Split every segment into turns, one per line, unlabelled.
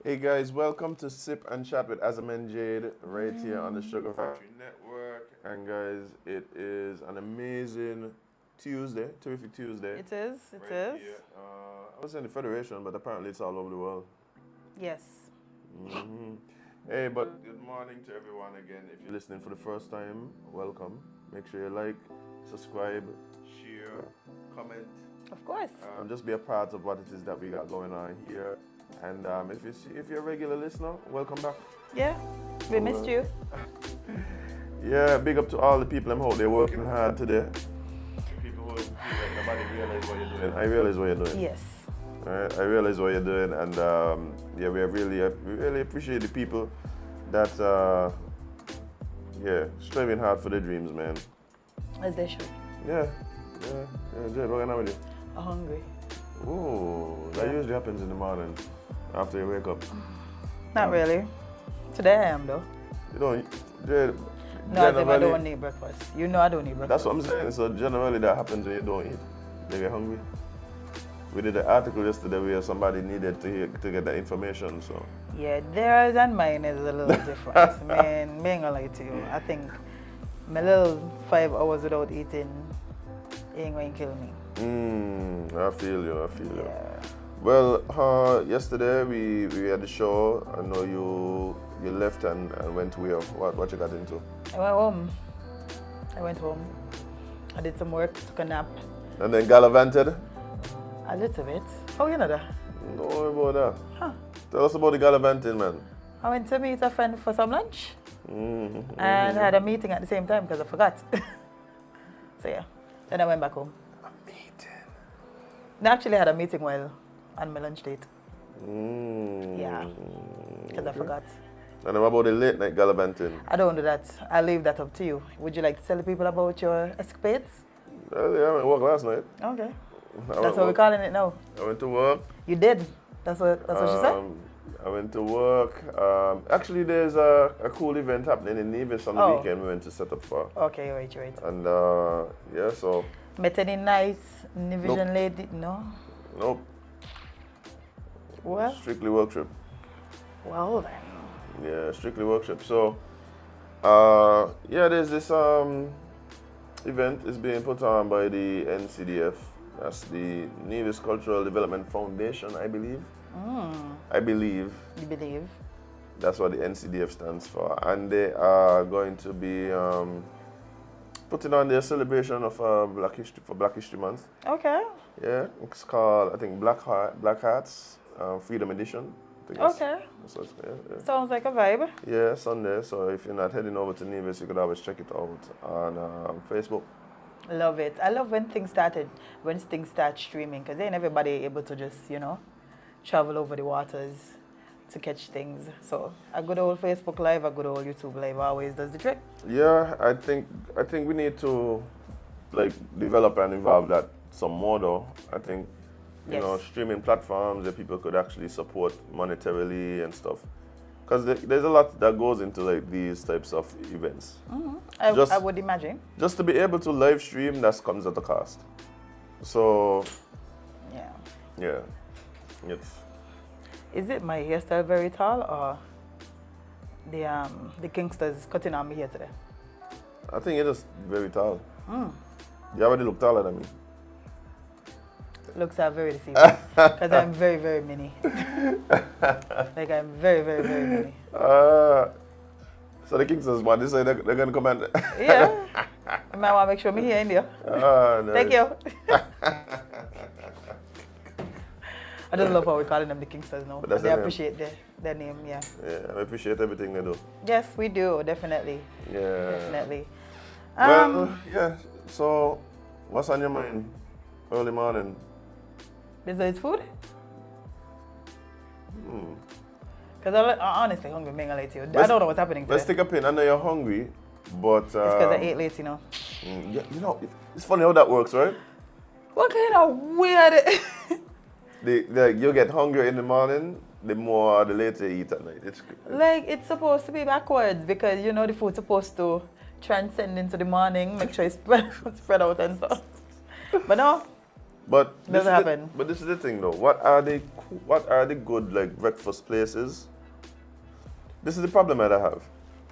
Hey guys, welcome to Sip and Chat with Azem and Jade right here on the Sugar Factory Network. And guys, it is an amazing Tuesday, terrific Tuesday.
It is, it
right
is.
Here. I was in the Federation, but apparently it's all over the world.
Yes.
Hey, but good morning to everyone again. If you're listening for the first time, welcome. Make sure you like, subscribe, share, comment.
Of course.
Just be a part of what it is that we got going on here. And if you're a regular listener, welcome back.
Yeah, we missed you.
Yeah, big up to all the people I'm out there working hard today. People who feel like nobody realize what you're doing. I realize what you're doing.
Yes.
Right? I realize what you're doing, and yeah, we really appreciate the people that striving hard for their dreams, man.
As they should.
Yeah. Jade, what's going on with you?
I'm hungry.
Oh, that usually happens in the morning after you wake up.
Not really. Today I am though.
You don't, Jade,
no, I don't need breakfast. You know I don't need breakfast.
That's what I'm saying. So generally that happens when you don't eat. You get hungry. We did an article yesterday where somebody needed to get that information. So
yeah, theirs and mine is a little different. Man, me ain't gonna lie to you. I think my little 5 hours without eating ain't going to kill me.
I feel you.
Yeah.
Well, yesterday we had the show. I know you left and went where? What you got into?
I went home. I did some work, took a nap.
And then gallivanted?
A little bit. How you know that?
No worry about that.
Huh.
Tell us about the gallivanting, man.
I went to meet a friend for some lunch. And I had a meeting at the same time because I forgot. So yeah, then I went back home. I actually had a meeting while on my lunch date. Yeah, because I forgot.
And what about the late night gallivanting?
I don't do that. I'll leave that up to you. Would you like to tell the people about your escapades?
Yeah, I went to work last night.
Okay. That's what we're calling it now.
I went to work.
You did? That's what she said?
I went to work. Actually, there's a cool event happening in Nevis on the weekend we went to set up for.
Okay, right.
And yeah, so...
Met any nice Nubian lady? No?
Nope.
Well?
Strictly work trip.
Well then.
Yeah, strictly work trip. So, yeah, there's this event is being put on by the NCDF. That's the Nevis Cultural Development Foundation, I believe. I believe.
You believe?
That's what the NCDF stands for. And they are going to be putting on their celebration of Black History Month.
Okay.
Yeah, it's called, I think, Black Hearts Freedom Edition.
Okay.
Yeah.
Sounds like a vibe.
Yeah, Sunday. So if you're not heading over to Nevis, you could always check it out on Facebook.
Love it. I love when things start streaming, because then everybody able to just, travel over the waters to catch things. So a good old Facebook Live, a good old YouTube Live always does the trick.
Yeah, I think we need to develop and involve that some more though. I think streaming platforms that people could actually support monetarily and stuff. Because there's a lot that goes into these types of events.
I would imagine.
Just to be able to live stream, that comes at a cost. So yeah.
Is it my hairstyle very tall, or the Kingsters cutting on me here today?
I think you're just very tall. You already look taller than me.
Looks are very deceiving, because I'm very, very mini. I'm very, very, very mini.
So the Kingston's one, they say they're going to come and...
Yeah. I might want to make sure me here in there.
Ah, nice.
Thank you. I just love how we're calling them the Kingsters now.
But that's
They
their name.
appreciate their name, yeah.
Yeah, I appreciate everything they do.
Yes, we do, definitely.
Yeah.
Definitely.
Well, yeah, so what's on your mind early morning?
Besides food? Because I'm honestly hungry, being late to you. I don't know what's happening today.
Let's take a pin. I know you're hungry, but...
It's because I ate late, you know.
Yeah, you know, it's funny how that works, right?
What kind of weird...
You get hungrier in the morning, the later you eat at night.
Like, it's supposed to be backwards because, you know, the food's supposed to transcend into the morning, make sure it's spread out and stuff. But no, doesn't happen.
But this is the thing, though. What are the good, like, breakfast places? This is the problem that I have.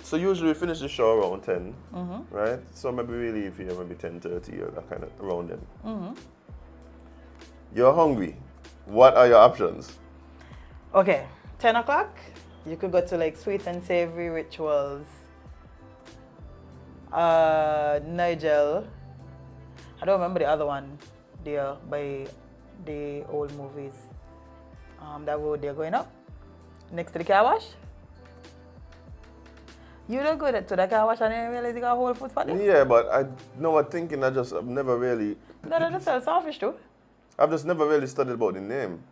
So usually we finish the show around 10, right? So maybe we leave here maybe 10:30 or that kind of around then. You're hungry. What are your options?
Okay, 10 o'clock, you could go to like sweet and savory rituals. Nigel, I don't remember the other one there by the old movies. That road they're going up next to the car wash. You don't go to the car wash and then realize you got a whole food spot there?
Yeah, but I've never really...
No, they just sell saltfish too.
I've just never really studied about the name.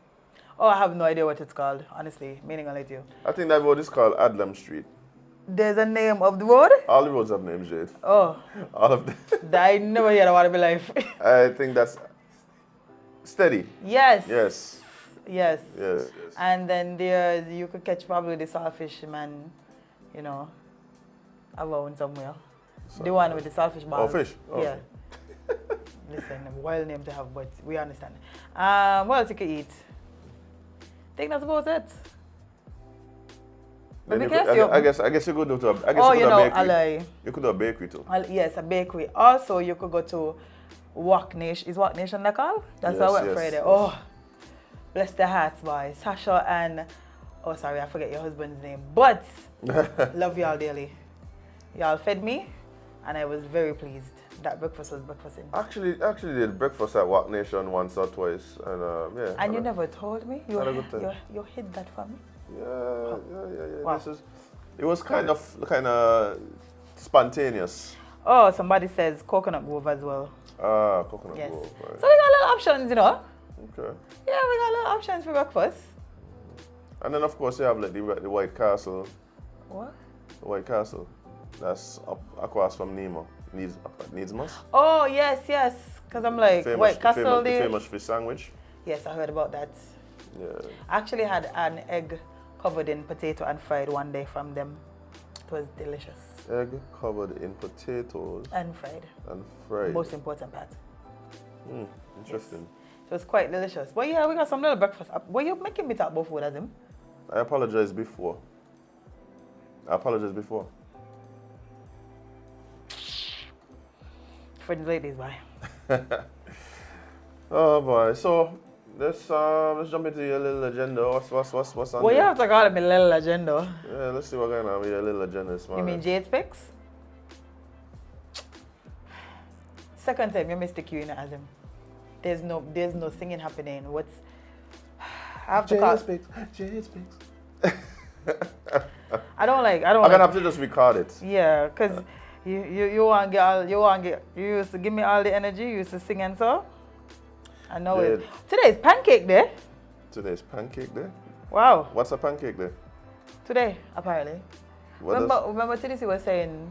Oh, I have no idea what it's called, honestly, meaning I'll let you.
I think that road is called Adlam Street.
There's a name of the road?
All the roads have names, Jade.
Oh.
All of them.
I never heard about it in my life.
I think that's Steady.
Yes.
Yes.
Yes.
Yes.
And then there you could catch probably the saltfish man, you know, around somewhere. The one with the saltfish balls.
Oh, fish? Oh.
Yeah. Listen, a wild name to have, but we understand. What else you could eat? I think that's about it.
Then I guess you could do to a bakery. You could do a bakery too.
Yes, a bakery. Also, you could go to Walk Nation. Is Walk Nation that called? That's how I went Friday.
Yes.
Oh, bless their hearts, boy. Sasha and, oh sorry, I forget your husband's name. But, love y'all dearly. Y'all fed me, and I was very pleased. That breakfast was breakfasting.
Actually did breakfast at Walk Nation once or twice, and yeah.
And you never told me?
Had a good time.
You hid that from me?
Yeah.
Wow.
It was kind of spontaneous.
Oh, somebody says Coconut Grove as well.
Ah, Coconut
Yes.
Grove. Right.
So we got little options, you know.
Okay.
Yeah, we got little options for breakfast.
And then of course you have like the White Castle.
What?
The White Castle. That's up across from Nemo. Needsmas.
Oh yes. Because I'm like White Castle.
The famous fish sandwich.
Yes, I heard about that.
Yeah.
I actually had an egg covered in potato and fried one day from them. It was delicious.
Egg covered in potatoes.
And fried.
And fried.
Most important part.
Interesting.
Yes. It was quite delicious. But yeah, we got some little breakfast. Were you making me talk about food, Azem?
I apologize before.
Friends ladies, bye.
Oh boy. So let's jump into your little agenda. What's on
Well, you
there?
have to call it my little agenda.
Yeah, let's see what's going on with your little agenda this
You
morning.
mean Jade specs? Second time you missed the queue in Azem. There's no singing happening. I have to call.
Jade speaks.
I don't
I'm gonna have to just record it.
Yeah, cause you used to give me all the energy. You used to sing and so. I know it. Today's pancake day.
Today's pancake day.
Wow.
What's a pancake day?
Today, apparently. Remember Tidisi was saying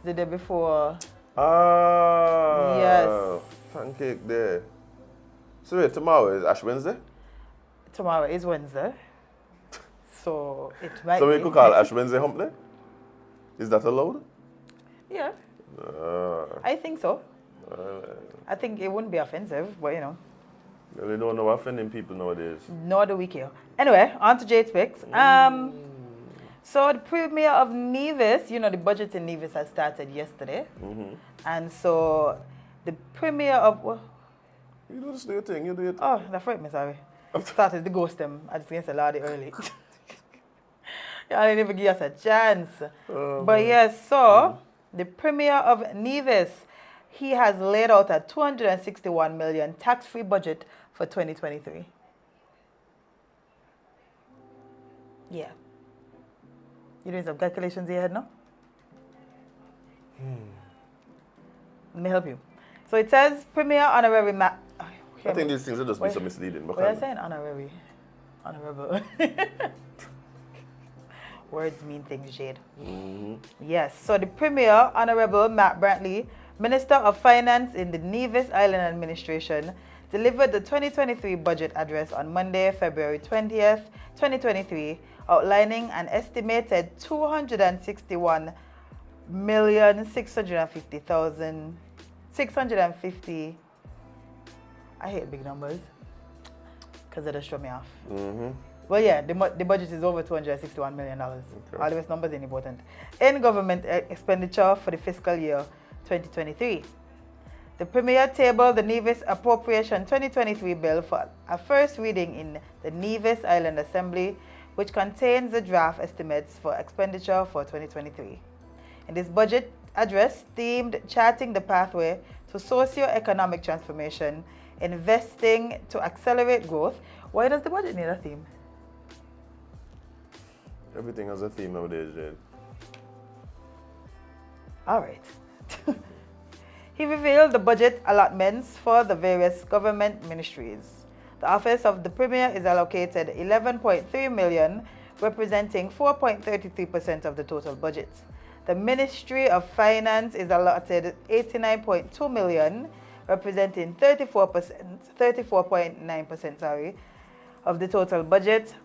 the day before.
Ah.
Yes.
Pancake day. So wait, tomorrow is Ash Wednesday?
Tomorrow is Wednesday. So it might
So we
be.
could call Ash Wednesday hump day? Is that allowed?
Yeah. I think so. I think it wouldn't be offensive, but you know.
They don't know offending people nowadays.
Nor do we care. Anyway, on to Jade Specs. So the premiere of Nevis, you know, the budget in Nevis has started yesterday. And so the premiere of... What?
You do this new thing, you do it.
Oh, that frightened me, sorry. Started the ghost them. I just gonna say Lordy early. Y'all didn't even give us a chance.
Oh,
But
man.
yes, so the Premier of Nevis, he has laid out a 261 million tax-free budget for 2023. Yeah. You doing some calculations in your head now? Let me help you. So it says Premier Honorary
I think these things are just so misleading.
What are you saying? Honorary. Honorable. Words mean things, Jade. Yes, so the Premier, Honorable Matt Brantley, Minister of Finance in the Nevis Island Administration, delivered the 2023 budget address on Monday, February 20th, 2023, outlining an estimated 261,650,650. I hate big numbers because they just throw me off. Well, yeah, the budget is over $261 million. Okay. All the rest numbers are important. In government expenditure for the fiscal year 2023. The Premier tabled the Nevis Appropriation 2023 bill for a first reading in the Nevis Island Assembly, which contains the draft estimates for expenditure for 2023. In this budget address, themed Charting the Pathway to Socio-Economic Transformation, Investing to Accelerate Growth. Why does the budget need a theme?
Everything has a theme nowadays, Jade.
All right. He revealed the budget allotments for the various government ministries. The Office of the Premier is allocated 11.3 million, representing 4.33% of the total budget. The Ministry of Finance is allotted 89.2 million, representing 34.9%, of the total budget.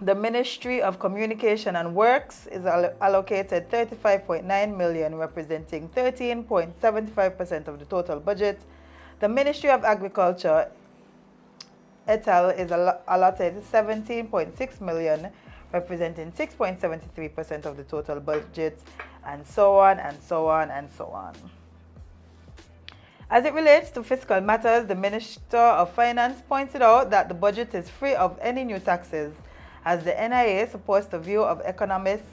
The Ministry of Communication and Works is allocated 35.9 million, representing 13.75% of the total budget. The Ministry of Agriculture et al. Is allotted 17.6 million, representing 6.73% of the total budget, and so on and so on and so on. As it relates to fiscal matters, the Minister of Finance pointed out that the budget is free of any new taxes, as the NIA supports the view of economists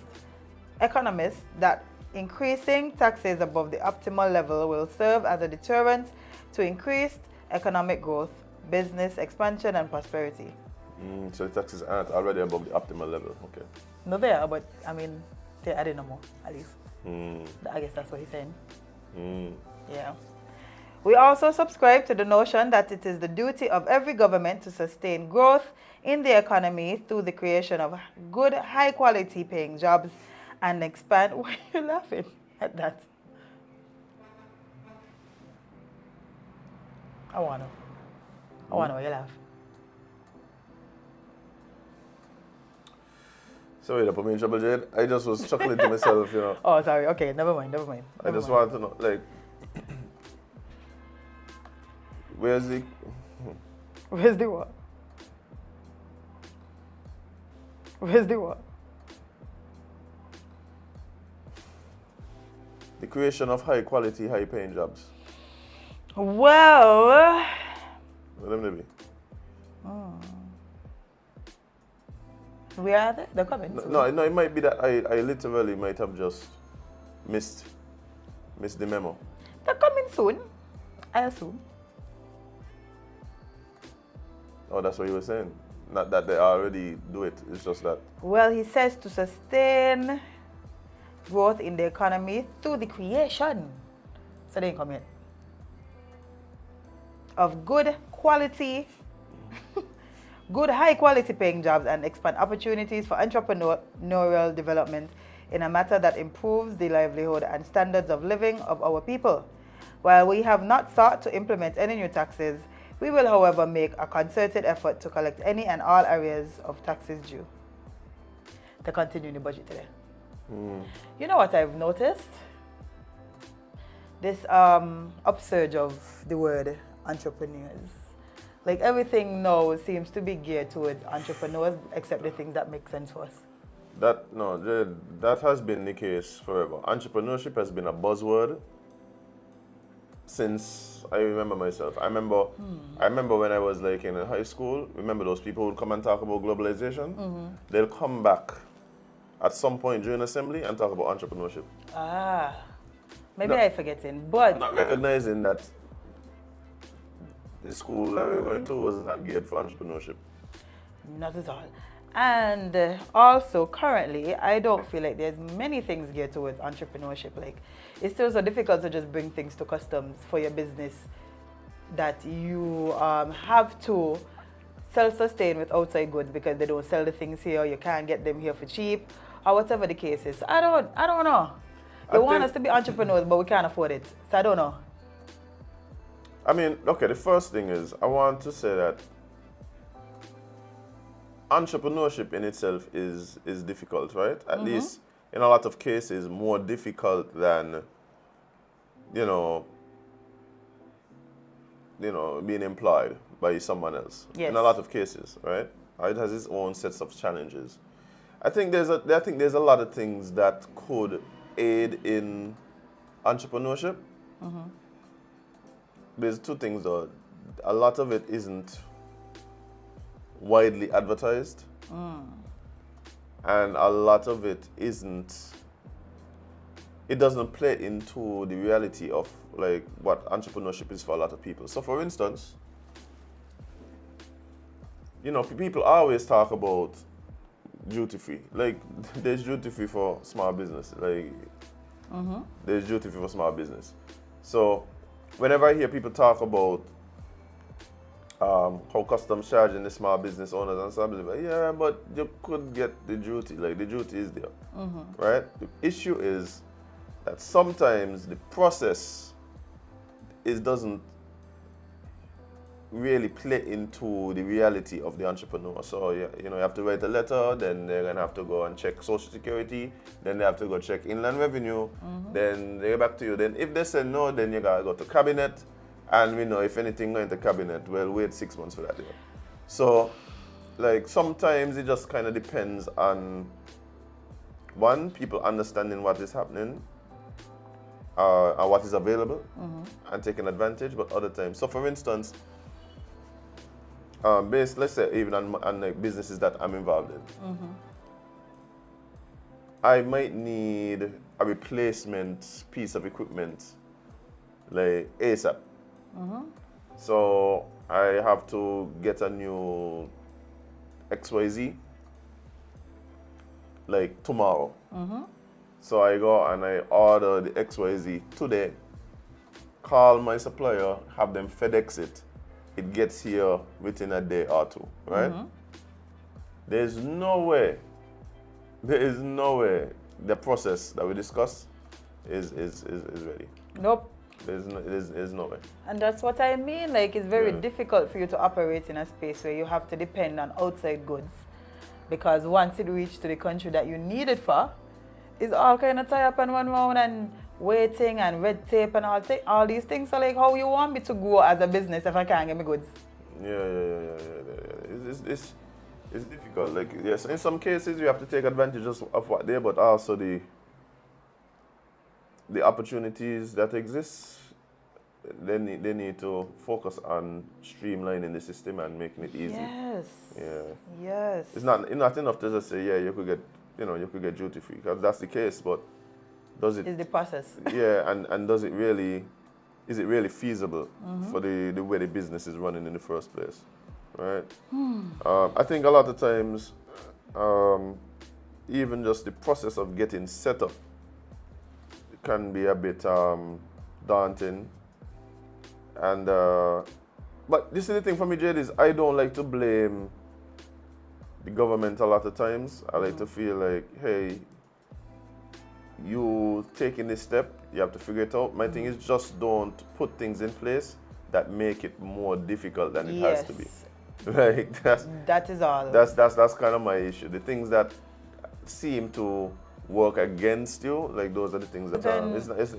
that increasing taxes above the optimal level will serve as a deterrent to increased economic growth, business expansion, and prosperity.
So the taxes aren't already above the optimal level, okay.
No, they are, but I mean, they're adding no more, at least. I guess that's what he's saying. Yeah. We also subscribe to the notion that it is the duty of every government to sustain growth in the economy through the creation of good, high-quality paying jobs and expand. Why are you laughing at that? I want to know why you laugh.
Sorry to put me in trouble, Jade. I just was chuckling to myself, you know.
Oh, sorry. Okay, never mind.
I just want to know, like, where's the
what? Where's the what?
The creation of high quality, high paying jobs.
Well,
Let me be.
Where are they? They're coming.
No, it might be that I literally might have just missed the memo.
They're coming soon, I assume.
Oh, that's what you were saying. Not that they already do it. It's just that.
Well, he says to sustain growth in the economy through the creation. So they ain't come yet. Of good quality, good high quality paying jobs and expand opportunities for entrepreneurial development in a matter that improves the livelihood and standards of living of our people. While we have not sought to implement any new taxes, we will, however, make a concerted effort to collect any and all areas of taxes due. To continue the budget today. You know what I've noticed? This upsurge of the word entrepreneurs. Like everything now seems to be geared towards entrepreneurs, except the things that make sense for us.
That has been the case forever. Entrepreneurship has been a buzzword since I remember myself. I remember when I was like in high school. Remember those people who would come and talk about globalization? They'll come back at some point during assembly and talk about entrepreneurship.
Maybe I forgetting, but
Not recognizing that the school that we went to was not geared for entrepreneurship.
Not at all. And also, currently, I don't feel like there's many things geared towards entrepreneurship. Like, it's still so difficult to just bring things to customs for your business that you have to self-sustain with outside goods because they don't sell the things here, you can't get them here for cheap, or whatever the case is. So I don't know. They want us to be entrepreneurs, but we can't afford it. So I don't know.
I mean, okay, the first thing is, I want to say that entrepreneurship in itself is difficult, right? At least in a lot of cases, more difficult than, being employed by someone else.
Yes.
In a lot of cases, right? It has its own sets of challenges. I think there's a lot of things that could aid in entrepreneurship. There's two things though. A lot of it isn't widely advertised, and a lot of it doesn't play into the reality of like what entrepreneurship is for a lot of people. So for instance, people always talk about duty free. Like there's duty free for small business. Like there's duty free for small business. So whenever I hear people talk about how customs charging the small business owners and stuff, like, yeah, but you could get the duty. Like the duty is there, right? The issue is that sometimes the process doesn't really play into the reality of the entrepreneur. So you have to write a letter, then they're gonna have to go and check Social Security, then they have to go check Inland Revenue, then they get back to you. Then if they say no, then you gotta go to cabinet, and we know if anything going to cabinet, well, wait 6 months for that. Yeah. So, like sometimes it just kind of depends on one, people understanding what is happening. And what is available and taking advantage, but other times. So for instance, let's say even on like businesses that I'm involved in, I might need a replacement piece of equipment like ASAP. So I have to get a new XYZ like tomorrow. So I go and I order the XYZ today, call my supplier, have them FedEx it. It gets here within a day or two, right? There's no way the process that we discuss is ready.
Nope.
There's no way.
And that's what I mean. Like, it's very difficult for you to operate in a space where you have to depend on outside goods, because once it reaches to the country that you need it for, it's all kind of tie up in one round and waiting and red tape and all these things. So like, how you want me to grow as a business if I can't get my goods?
Yeah. It's difficult. Like, yes, in some cases you have to take advantage of what there, but also the opportunities that exist. They need to focus on streamlining the system and making it easy.
Yes.
Yeah.
Yes.
It's not enough to just say, yeah, you could get duty free, because that's the case, but does it?
Is the process.
Yeah, and is it really feasible for the way the business is running in the first place, right? I think a lot of times, even just the process of getting set up can be a bit daunting, and but this is the thing for me, Jade, is I don't like to blame the government a lot of times. I like to feel like, hey, you taking this step, you have to figure it out. My thing is, just don't put things in place that make it more difficult than it has to be. Like
that is all.
That's kind of my issue. The things that seem to work against you, like those are the things that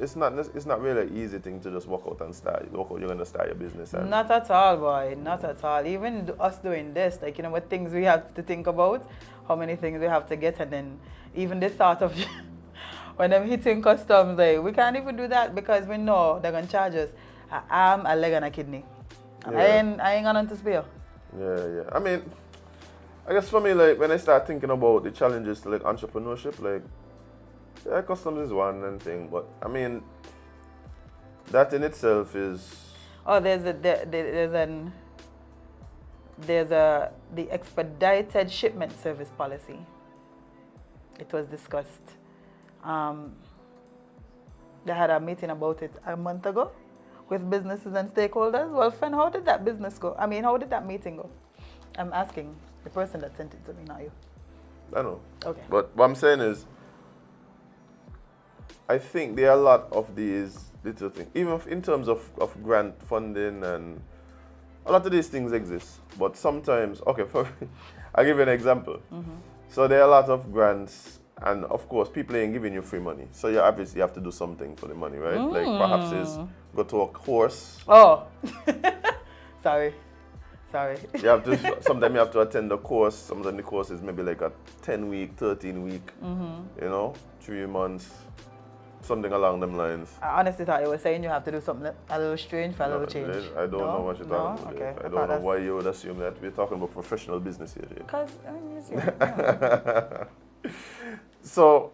it's not really an easy thing to just walk out and you're gonna start your business. And
not at all, boy, not at all. Even us doing this, like, what things we have to think about, how many things we have to get, and then even the thought of when I'm hitting customs, like, we can't even do that because we know they're gonna charge us an arm, a leg, and a kidney. Yeah. I ain't got none to spare.
Yeah. I mean, I guess for me, like when I start thinking about the challenges to like entrepreneurship, like yeah, customs is one and thing, but I mean that in itself is.
Oh, the expedited shipment service policy. It was discussed. They had a meeting about it a month ago with businesses and stakeholders. Well, friend, how did that business go? I mean, how did that meeting go? I'm asking the person that sent it to me, not you.
I know.
Okay.
But what I'm saying is, I think there are a lot of these little things, even in terms of grant funding, and a lot of these things exist. But sometimes, okay, I'll give you an example. So there are a lot of grants, and of course, people ain't giving you free money. So you obviously have to do something for the money, right? Like perhaps is go to a course.
Oh, sorry.
You have to. Sometimes you have to attend a course. Sometimes the course is maybe like a 10-week, 13-week. You know, 3 months, something along them lines.
I honestly thought you were saying you have to do something a little strange for a little change.
I don't know what you're talking about.
Okay.
I don't know why you would assume that. We're talking about professional business here.
Because
So,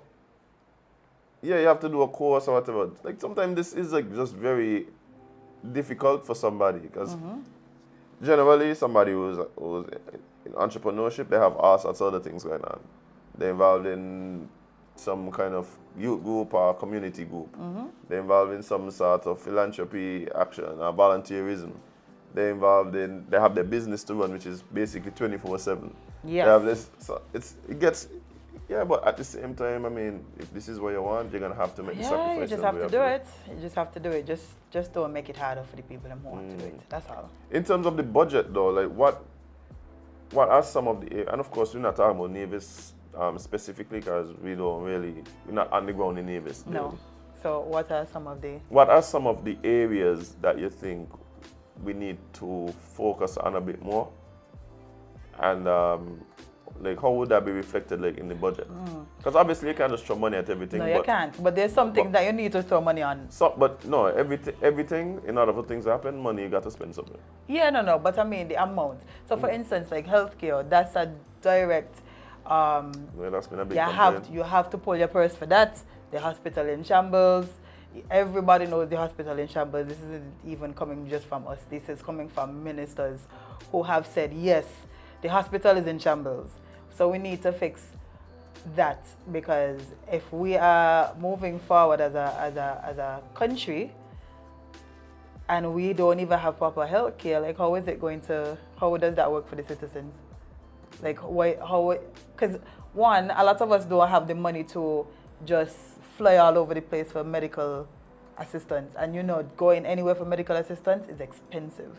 yeah, you have to do a course or whatever. Like sometimes this is like just very difficult for somebody because generally somebody who's in entrepreneurship, they have all sorts of other things going on. They're involved in some kind of youth group or community group. They're involved in some sort of philanthropy action or volunteerism. They have their business to run, which is basically 24/7.
Yes.
They have this, so but at the same time, I mean, if this is what you want, you're gonna have to make the sacrifice.
Yeah, you just have to do it. You just have to do it. Just don't make it harder for the people who want to do it. That's all.
In terms of the budget, though, like what are some of the, and of course we're not talking about Navis specifically because we're not on the ground in Navis.
No. So what are some of
the areas that you think we need to focus on a bit more, and like how would that be reflected like in the budget? Because obviously you can't just throw money at everything.
No, you can't. But there's something that you need to throw money on.
But no, everything, in order for things to happen, money you got to spend somewhere.
Yeah, no. But I mean the amount. So for instance, like healthcare, that's a direct.
Well, that's been a big
you have to pull your purse for that. The hospital in shambles. Everybody knows the hospital in shambles. This isn't even coming just from us. This is coming from ministers who have said, yes, the hospital is in shambles. So we need to fix that, because if we are moving forward as a country and we don't even have proper health care, like how does that work for the citizens? Like because one, a lot of us don't have the money to just fly all over the place for medical assistance, and going anywhere for medical assistance is expensive.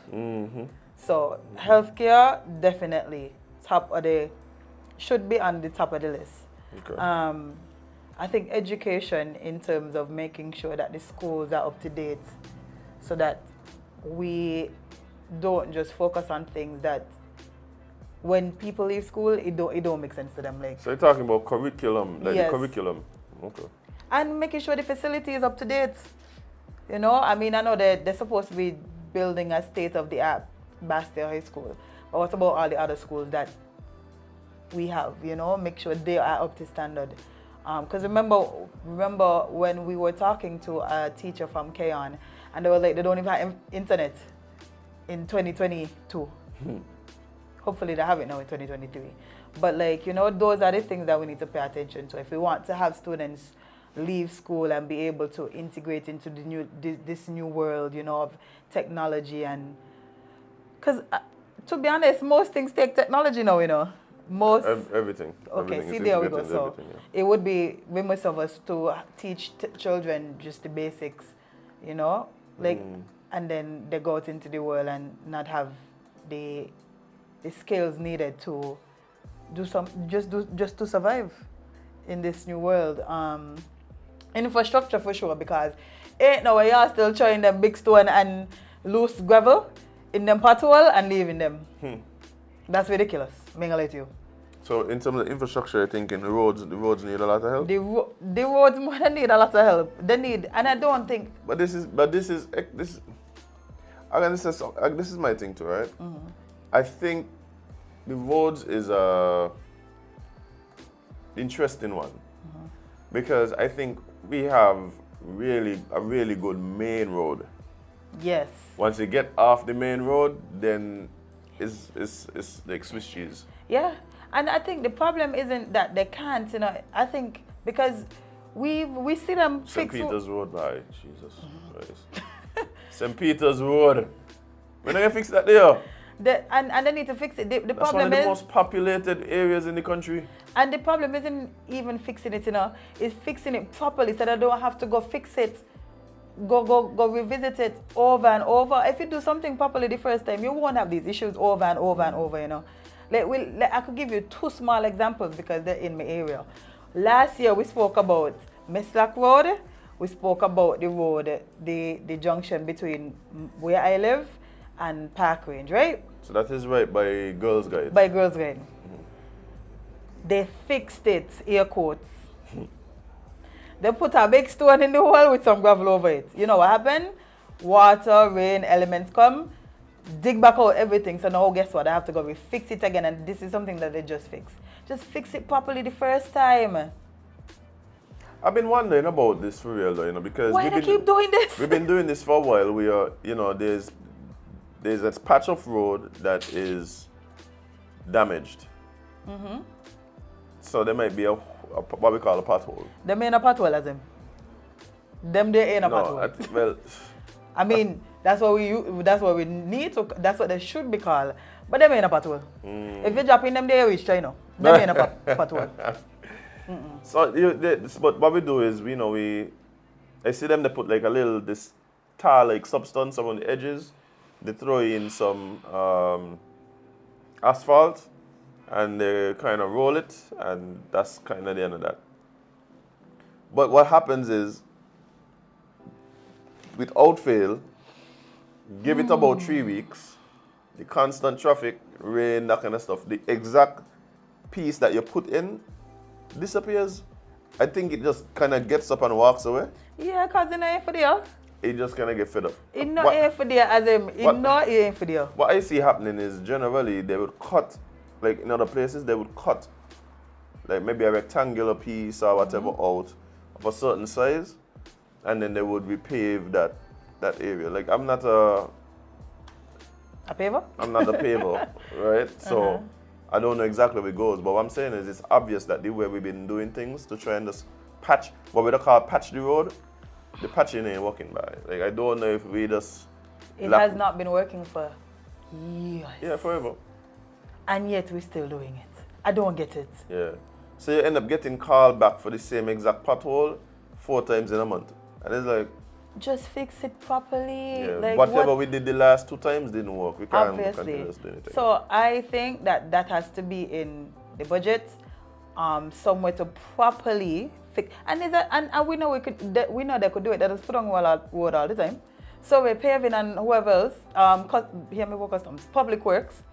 So healthcare definitely should be on the top of the list.
Okay.
I think education, in terms of making sure that the schools are up to date, so that we don't just focus on things that when people leave school, it don't make sense to them. Like,
so you're talking about curriculum, like
yes.
the curriculum. Okay.
And making sure the facility is up to date. I mean, I know that they're supposed to be building a state-of-the-art Bastille High School. But what about all the other schools that we have, make sure they are up to standard. Because remember when we were talking to a teacher from Keon, and they were like, they don't even have internet in 2022. Hopefully they have it now in 2023. But those are the things that we need to pay attention to. If we want to have students leave school and be able to integrate into this new world, of technology, and because to be honest, most things take technology now,
Everything.
Okay,
everything.
see, there we go. So it would be remiss of us to teach children just the basics, and then they go out into the world and not have the skills needed to just to survive in this new world. Infrastructure for sure, because ain't no way y'all still throwing them big stone and loose gravel in them pothole and leaving them. That's ridiculous. I'm gonna lie to you.
So in terms of infrastructure, you're thinking the roads need a lot of help?
The roads more than need a lot of help. They need, and I don't think.
But this is again, this is my thing too, right? I think The roads is a interesting one because I think we have a really good main road.
Yes.
Once you get off the main road, then it's like Swiss cheese.
Yeah, and I think the problem isn't that they can't, you know. I think because we see them
St.
fix
Peter's Road, by Jesus Christ. St. Peter's Road. When are you fix that there?
And they need to fix it. The
That's
problem
one of the
is,
most populated areas in the country.
and the problem isn't even fixing it, you know. It's fixing it properly so that I don't have to go fix it, go revisit it over and over. If you do something properly the first time, you won't have these issues over and over and over, you know. I could give you two small examples because they're in my area. Last year we spoke about Meslack Road. We spoke about the road, the junction between where I live and Park Range, right?
So that is right by Girls Guide.
By Girls Guide. They fixed it, air quotes. They put a big stone in the hole with some gravel over it. You know what happened? Water, rain, elements come, dig back out everything. So now guess what? I have to go fix it again, and this is something that they just fixed. Just fix it properly the first time.
I've been wondering about this for real though, you know, because
why they keep doing this?
We've been doing this for a while. We are, you know, there's a patch of road that is damaged. So there might be a what we call a pothole.
Them ain't a pothole, Azem. Them they ain't a pothole.
Well,
I mean, that's what we need to. That's what they should be called. But them ain't a pothole. If you drop in them, they reach China. Them ain't a pothole.
So, but what we do is, you know, I see them, they put like this tar-like substance around the edges. They throw in some asphalt and they kind of roll it, and that's kind of the end of that. But what happens is, without fail, give it about 3 weeks, the constant traffic, rain, that kind of stuff, the exact piece that you put in disappears. I think it just kind of gets up and walks away.
Yeah, because it's not for there.
It just kind of get fed up.
It's not here for there, Azem. It's not here for there.
What I see happening is generally they would cut, like in other places, they would cut like maybe a rectangular piece or whatever out of a certain size, and then they would repave that area. Like I'm not a
paver?
I'm not a paver, right? So I don't know exactly where it goes, but what I'm saying is it's obvious that the way we've been doing things to try and just patch, what we don't call patch the road, the patching ain't working by. Like I don't know if we just...
It has not been working for years.
Yeah, forever.
And yet we're still doing it. I don't get it.
Yeah. So you end up getting called back for the same exact pothole 4 times in a month. And it's like...
Just fix it properly.
Yeah,
like
whatever we did the last 2 times didn't work. We can't
obviously.
continue doing it.
So I think that has to be in the budget, somewhere to properly fix. And we know they could do it. They just put on road all the time. So we're paving and whoever else, customs, public works.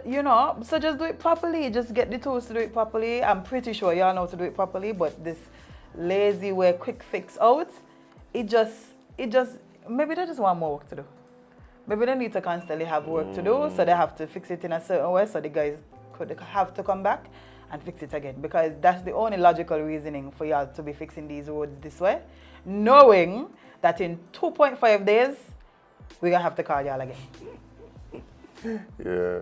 You know, so just do it properly. Just get the tools to do it properly. I'm pretty sure y'all know how to do it properly, but this lazy way, quick fix out, it just maybe they just want more work to do. Maybe they need to constantly have work to do, so they have to fix it in a certain way, so the guys could have to come back and fix it again. Because that's the only logical reasoning for y'all to be fixing these roads this way, knowing that in 2.5 days, we're going to have to call y'all again.
Yeah.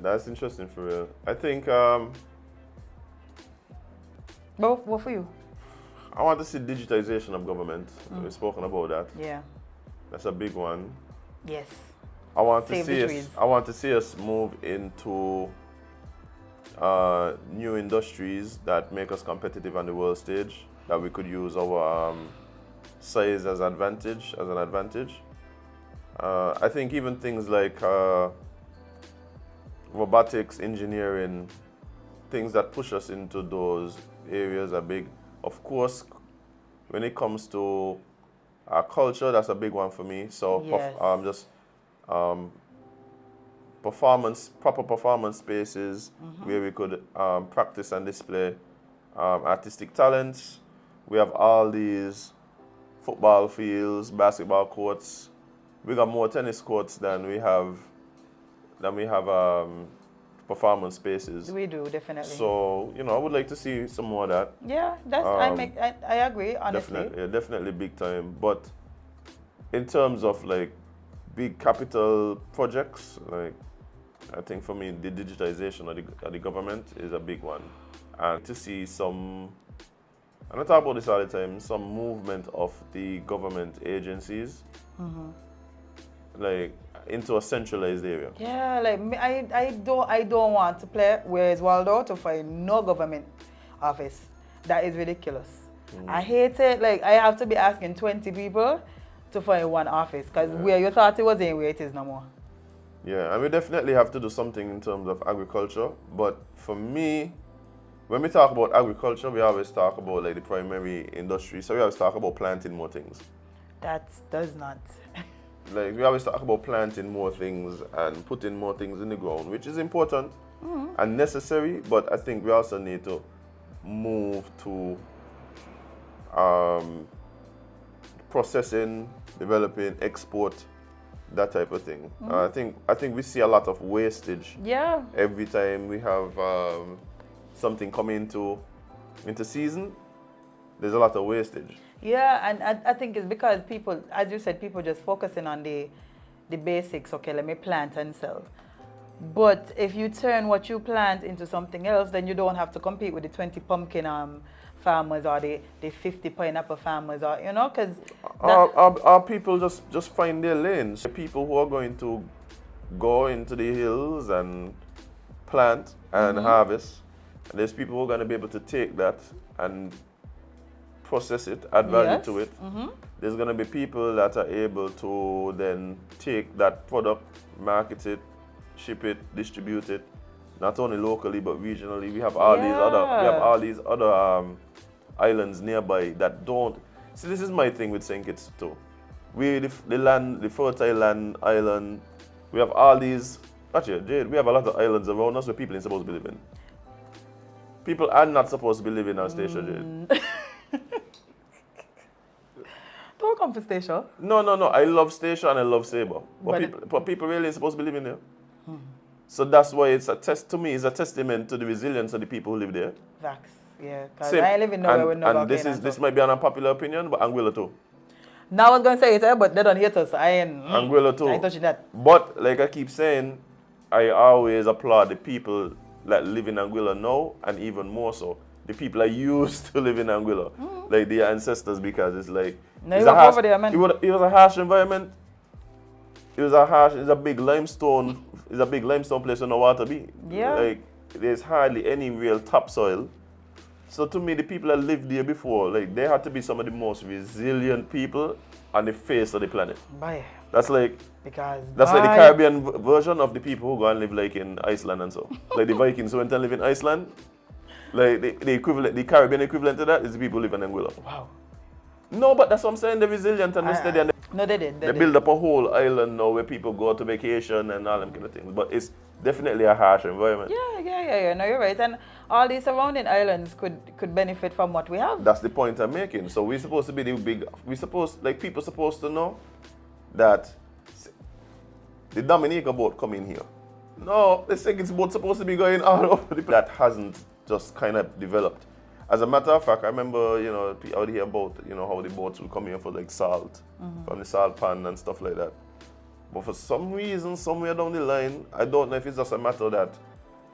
That's interesting for real. I think...
But what for you?
I want to see digitization of government. We've spoken about that.
Yeah.
That's a big one.
Yes.
I want to see us move into new industries that make us competitive on the world stage, that we could use our size as an advantage. I think even things like robotics, engineering, things that push us into those areas are big. Of course, when it comes to our culture, that's a big one for me. So
yes.
Proper performance spaces where we could practice and display artistic talents. We have all these football fields, basketball courts. We got more tennis courts than we have Then we have performance spaces.
We do, definitely.
So, I would like to see some more of that.
Yeah, I agree, honestly.
Definitely big time. But in terms of like big capital projects, like I think for me the digitization of the government is a big one. And to see some, and I talk about this all the time, some movement of the government agencies like into a centralized area.
Yeah, like I don't want to play Where's Waldo to find no government office. That is ridiculous. I hate it. Like I have to be asking 20 people to find one office because where you thought it was ain't where it is no more.
Yeah, and we definitely have to do something in terms of agriculture. But for me, when we talk about agriculture, we always talk about like the primary industry. So we always talk about planting more things.
That does not.
Like we always talk about planting more things and putting more things in the ground, which is important and necessary. But I think we also need to move to processing, developing, export, that type of thing. I think we see a lot of wastage.
Yeah.
Every time we have something coming into season, there's a lot of wastage.
Yeah, and I think it's because people, as you said, people just focusing on the basics. Okay, let me plant and sell. But if you turn what you plant into something else, then you don't have to compete with the 20 pumpkin farmers or the 50 pineapple farmers, or because
our people just find their lanes. People who are going to go into the hills and plant and harvest, and there's people who are going to be able to take that and process it, add value to it. There's going to be people that are able to then take that product, market it, ship it, distribute it, not only locally but regionally. We have all these other islands nearby that don't. See, this is my thing with St. Kitts too. The fertile land island. We have all these. Actually, Jade, we have a lot of islands around us where people ain't supposed to be living. People are not supposed to be living on Station, Jade.
Don't come for Station.
No. I love Station and I love Sabre. But people really ain't supposed to be living there. So that's why it's a testament to the resilience of the people who live there.
Facts. Yeah, because I live in nowhere with no volcano.
And this might be an unpopular opinion, but Anguilla too.
Now I was going to say it, but they don't hate us.
Anguilla too.
I ain't touching that.
But like I keep saying, I always applaud the people that live in Anguilla now, and even more so, the people that used to live in Anguilla, like their ancestors, because it's like it was a harsh environment. It's a big limestone. It's a big limestone place where no water be.
Yeah.
Like there's hardly any real topsoil. So to me, the people that lived there before, like they had to be some of the most resilient people on the face of the planet.
Bye.
That's like the
Bye.
Caribbean version of the people who go and live like in Iceland and so. Like the Vikings who went and live in Iceland. Like the Caribbean equivalent to that is the people who live in Anguilla.
Wow.
No, but that's what I'm saying. They're resilient and they're steady. And
no, they did.
They build up a whole island now where people go to vacation and all them kind of things. But it's definitely a harsh environment.
Yeah. No, you're right. And all these surrounding islands could benefit from what we have.
That's the point I'm making. So we're supposed to be people supposed to know that the Dominica boat coming here. No, the second boat supposed to be going all over the place. That hasn't just kind of developed. As a matter of fact, I remember, I would hear about, how the boats would come here for like salt, from the salt pan and stuff like that. But for some reason, somewhere down the line, I don't know if it's just a matter that,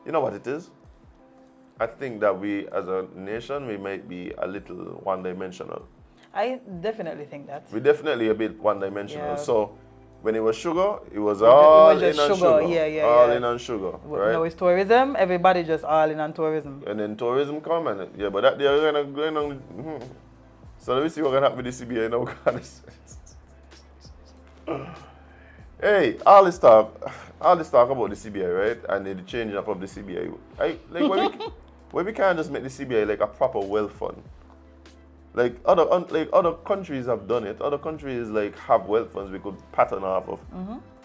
you know what it is? I think that we, as a nation, we might be a little one-dimensional.
I definitely think that.
We're definitely a bit one-dimensional. Yeah. So when it was sugar, it was all in on sugar. All in on sugar, right?
Now it's tourism, everybody just all in on tourism.
And then tourism come and, but that they're going on. So let me see what's going to happen with the CBA now. Hey, all this talk about the CBI, right? And the changing up of the CBI. Why we can't just make the CBI like a proper wealth fund? Like other countries have done it. Other countries like have wealth funds we could pattern off of.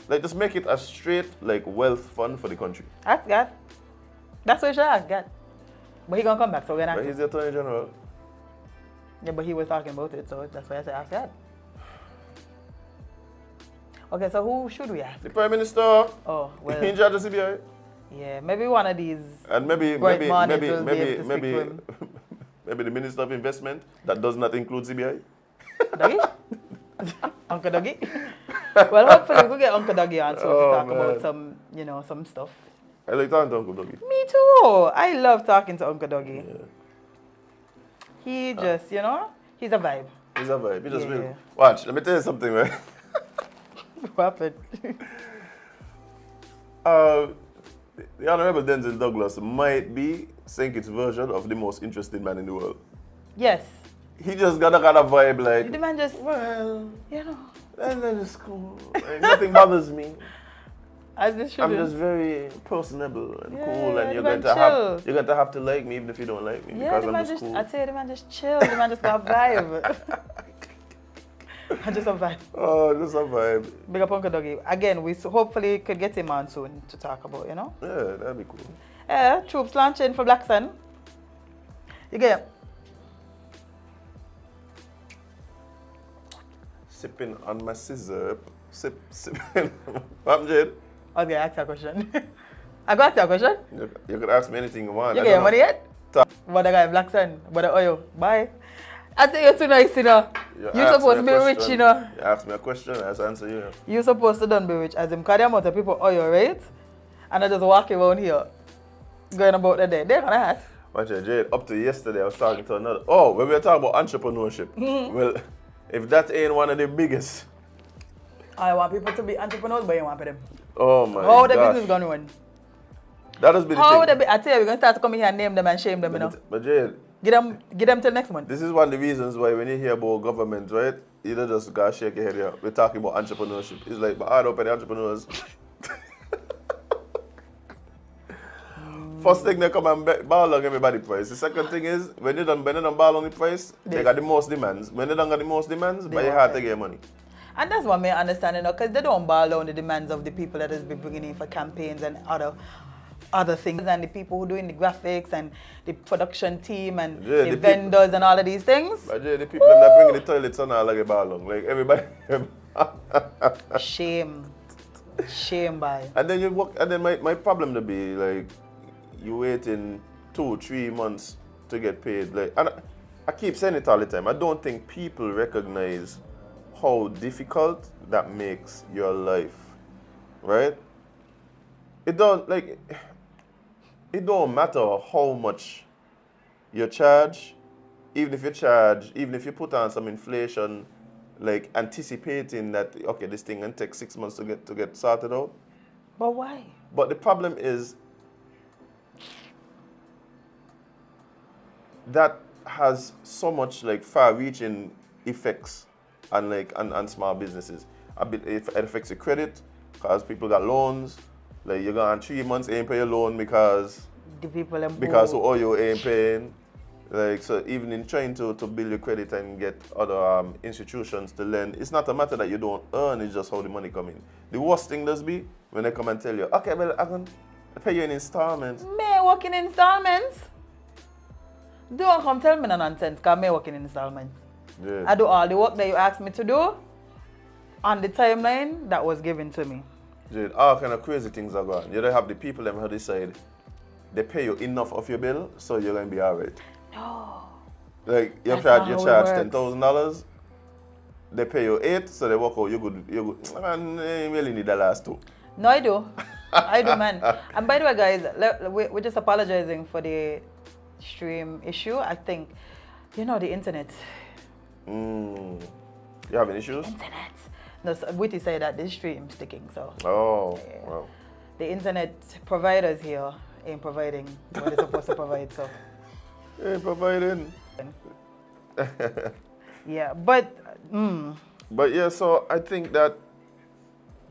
Like just make it a straight like wealth fund for the country.
Ask God. That's what you should ask God. But he gonna come back, so we're gonna ask him.
But he's the Attorney General.
Yeah, but he was talking about it, so that's why I said ask God. Okay, so who should we ask?
The Prime Minister.
Oh, well.
In charge of CBI.
Yeah, maybe one of these.
And maybe
bright mornings will be able to speak to him.
maybe the Minister of Investment that does not include CBI.
Doggy? Uncle Doggy? Well, hopefully we could get Uncle Doggy on soon to talk about some, you know, some stuff.
I like talking to Uncle Doggy.
Me too. I love talking to Uncle Doggy.
Yeah.
He just, you know, he's a vibe.
He's a vibe. He just real. Watch, let me tell you something, right?
What happened?
The Honorable Denzel Douglas might be Sankit's version of the most interesting man in the world.
Yes.
He just got a kind of vibe like,
The man just,
well,
you know.
and then it's cool. Like, nothing bothers me.
As it should.
I'm just very personable and cool, and
the
you're
man
going to have to like me even if you don't like me,
Yeah,
because
the man
I'm just cool.
I tell you, the man just chill. The man just got a vibe. Just a vibe.
Oh, just a vibe.
Big up Uncle Doggy. Again, we hopefully could get him on soon to talk about, you know?
Yeah, that'd be cool.
Yeah, troops launching for Black Sun. You get
Sipping on my scissor. Sipping. What, Jade?
I was going to ask you a question. I got you a question?
You could ask me anything you want.
You get your money yet? What the guy, Black Sun? What the oil? Bye. I think you're too nice, you know. You're supposed to be rich, you know.
You ask me a question, I just answer you.
You're supposed to don't be rich. As in, because the amount of people oil, right? And I just walk around here, going about the day. They're going to have.
Watch it, Jade. Up to yesterday, I was talking to another. Oh, when we were talking about entrepreneurship. Well, if that ain't one of the biggest.
I want people to be entrepreneurs, but you want them.
Oh my god.
How the business going to run?
That has been the thing.
I tell you, we're going to start to come in here and name them and shame them, you know.
But Jade.
Get them till next month.
This is one of the reasons why when you hear about government, right? You don't just gotta shake your head here. We're talking about entrepreneurship. It's like, but I don't pay the entrepreneurs. First thing, they come and ball on everybody price. The second thing is, when they don't ball on the price, they got the most demands. When they don't got the most demands, but you have to get money.
And that's what I understand, you know, because they don't ball on the demands of the people that has been bringing in for campaigns and other things, and the people who doing the graphics and the production team and the vendors and all of these things.
But the people that bringing the toilets on are like a ball on. Like everybody.
Shame. Shame by.
And then you work, and then my problem to be like, you waiting 2-3 months to get paid. Like, and I keep saying it all the time. I don't think people recognize how difficult that makes your life, right? It don't matter how much you charge, even if you put on some inflation, like anticipating that, okay, this thing can take 6 months to get sorted out.
But why?
But the problem is that has so much like far-reaching effects on small businesses. It affects your credit, because people got loans. Like you got on 3 months, ain't pay your loan because
the people
who owe you ain't paying. Like, so even in trying to build your credit and get other institutions to lend, it's not a matter that you don't earn, it's just how the money come in. The worst thing does be when they come and tell you, okay, well, I can pay you in installments.
Me work in installments? Don't come tell me no nonsense, because me work in installments.
Yeah.
I do all the work that you asked me to do on the timeline that was given to me.
Jade, all kind of crazy things are going on. You don't have the people that decide they pay you enough of your bill, so you're going to be all right.
No.
Like, you
That's
charge
not
$10,000, they pay you 8, so they work out, you're good. Man, you really need the last 2.
No, I do. I do, man. And by the way, guys, we're just apologizing for the stream issue. I think, you know, the internet.
You having issues?
Internet. No, so Witty said that this stream's sticking, so.
Oh,
yeah.
wow.
The internet providers here ain't providing what they're supposed to provide, so.
Ain't providing.
Yeah, but.
But yeah, so I think that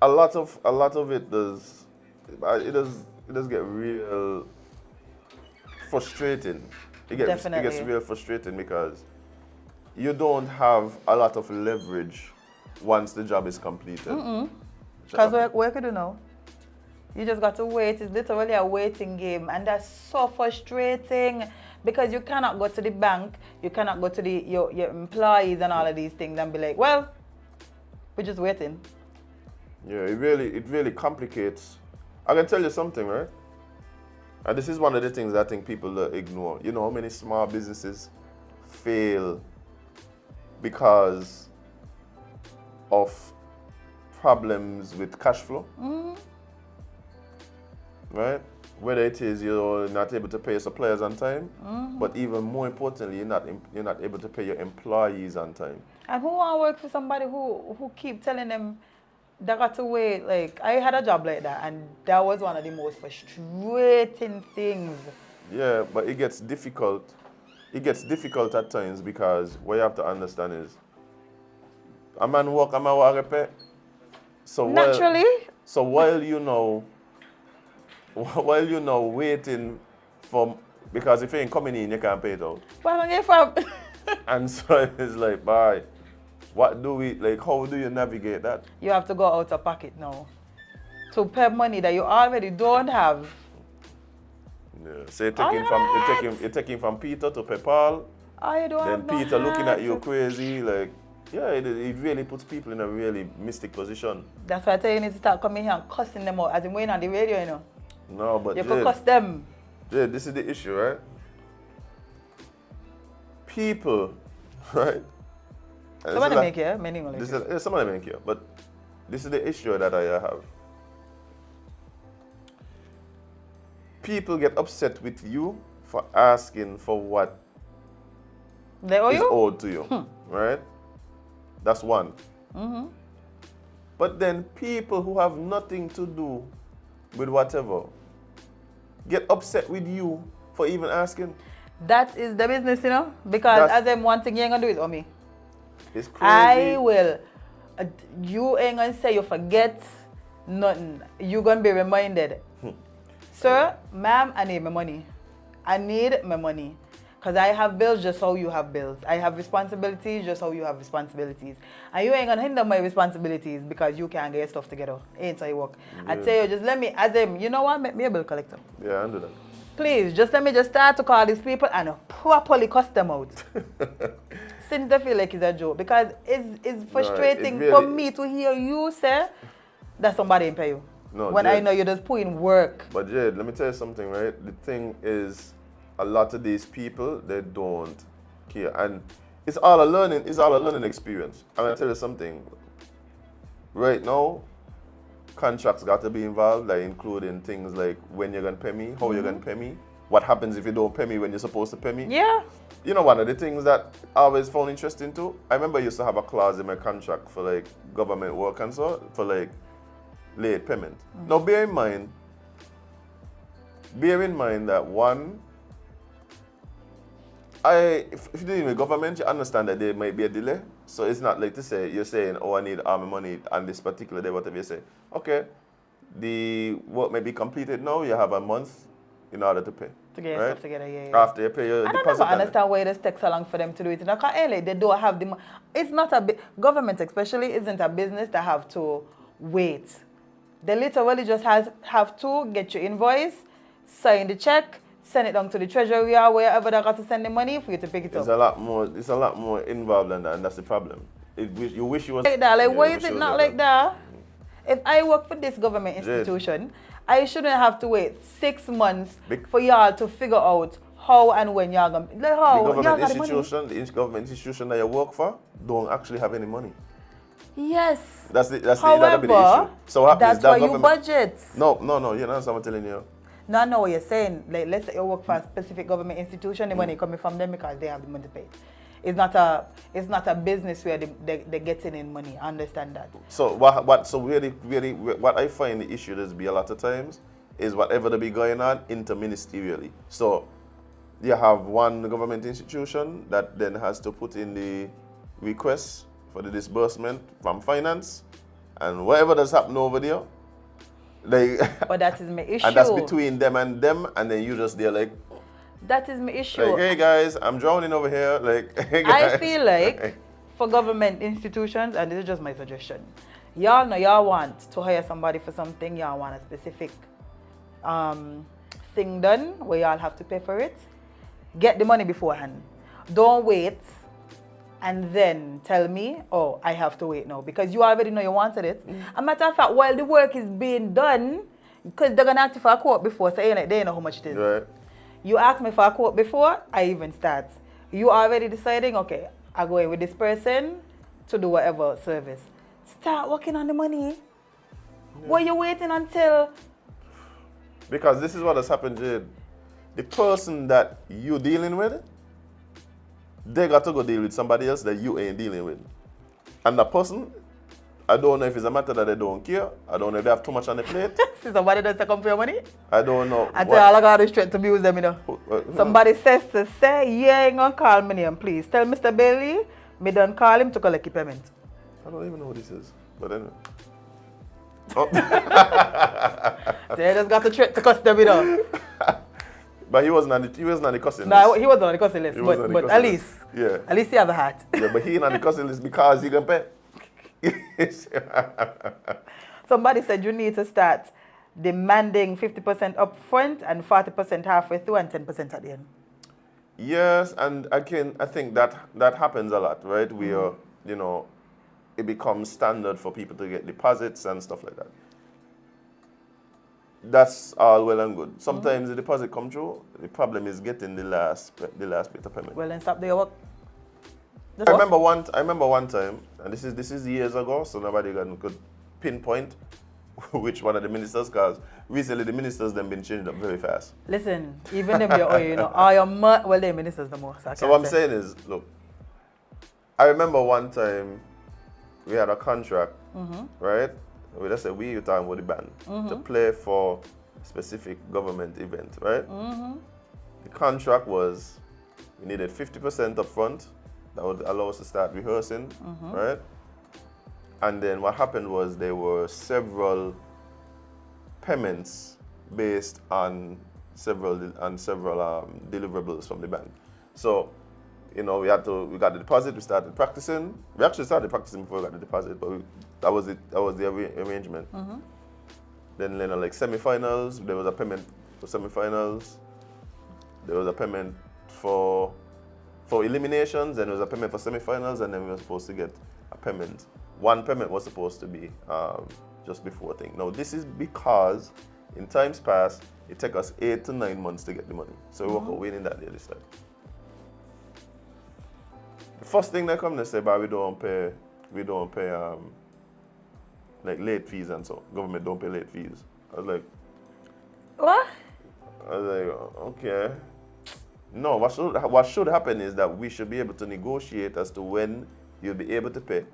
a lot of it does get real frustrating. It gets real frustrating because you don't have a lot of leverage once the job is completed.
Because what you could do now? You just got to wait. It's literally a waiting game, and that's so frustrating because you cannot go to the bank, you cannot go to your employees and all of these things and be like, well, we're just waiting.
Yeah, it really complicates. I can tell you something, right? And this is one of the things I think people ignore. You know how many small businesses fail because of problems with cash flow, right? Whether it is you're not able to pay your suppliers on time, but even more importantly, you're not able to pay your employees on time.
And who want to work for somebody who keep telling them they got to wait? Like, I had a job like that, and that was one of the most frustrating things.
Yeah, but it gets difficult. It gets difficult at times because what you have to understand is a man work, a man want repay. So
Naturally.
While you know waiting for, because if you ain't coming in, you can't pay it out. And so it's like, bye. What do we, like, how do you navigate that?
You have to go out of pocket now to pay money that you already don't have.
Yeah. So you're taking from Peter to pay Paul.
I don't
then
have
Peter
no
looking at
heart.
you crazy, like, yeah, it really puts people in a really mystic position.
That's why I tell you, you need to start coming here and cussing them out as in going on the radio, you know.
No, but
you could cuss them.
Yeah, this is the issue, right? People, right?
Some of them make here, many will.
Some of them make here, but this is the issue that I have. People get upset with you for asking for what
they owe
is
you?
owed to you, right? That's one. But then people who have nothing to do with whatever get upset with you for even asking.
That is the business, you know? Because as I'm one thing, you ain't gonna do it on me.
It's crazy.
I will. You ain't gonna say you forget nothing. You gonna be reminded. Sir, ma'am, I need my money. I need my money. Because I have bills just how you have bills. I have responsibilities just how you have responsibilities. And you ain't gonna hinder my responsibilities because you can't get your stuff together. Ain't how you work. Yeah. I tell you, just let me, Azem, you know what? Make me a bill collector.
Yeah, I do that.
Please, just let me just start to call these people and properly cuss them out. Since they feel like it's a joke. Because it's frustrating for me to hear you say that somebody ain't pay you.
No,
when
Jade,
I know you just put in work.
But Jade, let me tell you something, right? The thing is, a lot of these people, they don't care. And it's all a learning experience. I'm gonna tell you something. Right now, contracts got to be involved, like including things like when you're gonna pay me, how you're gonna pay me, what happens if you don't pay me when you're supposed to pay me.
Yeah.
You know, one of the things that I always found interesting too, I remember I used to have a clause in my contract for like government work and so, for like late payment. Now bear in mind that one, if you're dealing with government, you understand that there might be a delay. So it's not like to say, you're saying, oh, I need all my money on this particular day, whatever you say. Okay, the work may be completed now, you have a month in order to pay.
To get your stuff together, yeah.
After you pay your deposit.
I don't understand why it takes so long for them to do it. Because they don't have the money. It's not government especially isn't a business that have to wait. They literally just have to get your invoice, sign the check, send it down to the treasury or wherever they got to send the money for you to pick it up.
It's a lot more involved than that, and that's the problem. You wish you was
like that. Like, why is it not like that? If I work for this government institution, I shouldn't have to wait 6 months for y'all to figure out how and when y'all gonna like how
the government institution that you work for don't actually have any money.
Yes.
That'll be the issue. So
that's why you budget.
No, you know what I'm telling you.
No, I know what you're saying. Like, let's say you work for a specific government institution, the money coming from them because they have the money to pay. It's not a business where they're getting in money. I understand that.
So what I find the issue is be a lot of times is whatever they be going on interministerially. So you have one government institution that then has to put in the request for the disbursement from finance, and whatever does happen over there,
but that is my issue.
And that's between them, and then you just there like.
That is my issue.
Like, hey guys, I'm drowning over here. Like, hey guys.
I feel like for government institutions, and this is just my suggestion, y'all know y'all want to hire somebody for something, y'all want a specific thing done where y'all have to pay for it. Get the money beforehand. Don't wait and then tell me, oh, I have to wait now because you already know you wanted it. A matter of fact, while the work is being done, because they're going to ask you for a quote before, so they know how much it is.
Right.
You asked me for a quote before, I even start. You already deciding, okay, I go in with this person to do whatever service. Start working on the money. Yeah. What are you waiting until?
Because this is what has happened, Jade. The person that you're dealing with, they got to go deal with somebody else that you ain't dealing with. And the person, I don't know if it's a matter that they don't care. I don't know if they have too much on the plate.
See somebody doesn't come for your money?
I don't know.
I tell all I got to straight to abuse them, you know. Somebody says to say, you ain't gonna call me name, please. Tell Mr. Bailey, me don't call him to collect the payment.
I don't even know what this is. But anyway. Oh.
They just got to threat to cuss them, you know.
But he wasn't on the cussing list.
No, he wasn't on the cussing list. But at least,
yeah.
At least he have a hat.
Yeah, but he ain't on the cussing list because he can pay.
Somebody said you need to start demanding 50% up front and 40% halfway through and 10% at the end.
Yes, and I think that happens a lot, right? We are, you know, it becomes standard for people to get deposits and stuff like that. That's all well and good. Sometimes the deposit come through. The problem is getting the last bit of payment.
Well, then stop the work.
I remember one time, and this is years ago, so nobody could pinpoint which one of the ministers, because recently the ministers them been changed up very fast.
Listen, even them you know, all your well, they ministers the most.
So what I'm saying is, look, I remember one time we had a contract, right? We just said we were talking about the band to play for a specific government event, right? The contract was we needed 50% up front. That would allow us to start rehearsing, right? And then what happened was there were several payments based on several deliverables from the band. So, you know, we got the deposit. We started practicing. We actually started practicing before we got the deposit, but that was it. That was the arrangement. Then, you know, like semi-finals, there was a payment for semi-finals. There was a payment for eliminations, and there was a payment for semi-finals, and then we were supposed to get a payment. One payment was supposed to be just before thing. Now, this is because in times past, it took us 8 to 9 months to get the money. So we were waiting that day this time. The first thing they come to say, but we don't pay like late fees and so. Government don't pay late fees. I was like,
what?
I was like, okay. No, what should happen is that we should be able to negotiate as to when you'll be able to pay,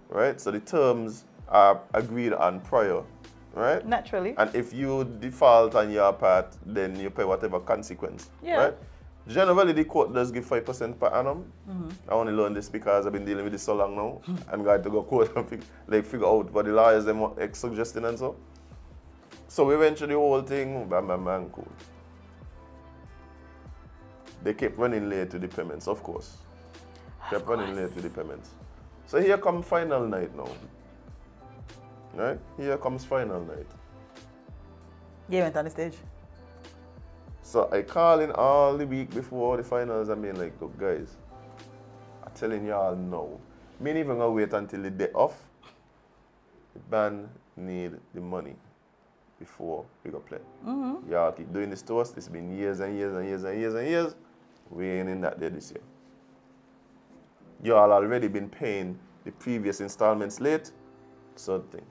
right? So the terms are agreed on prior, right?
Naturally.
And if you default on your part, then you pay whatever consequence, right? Generally, the court does give 5% per annum. I only learned this because I've been dealing with this so long now, and got to go court and figure out what the lawyers them suggesting and so. So we went through the whole thing, bam, cool. They kept running late with the payments, of course. Running late with the payments. So here comes final night now. Right? Here comes final night.
You went on the stage.
So I call in all the week before the finals and being like, look guys, I'm telling y'all now. Me ain't even gonna wait until the day off. The band need the money before we go play. Y'all keep doing this to us. It's been years and years and years and years and years. We ain't in that day this year. Y'all already been paying the previous installments late, sort of thing.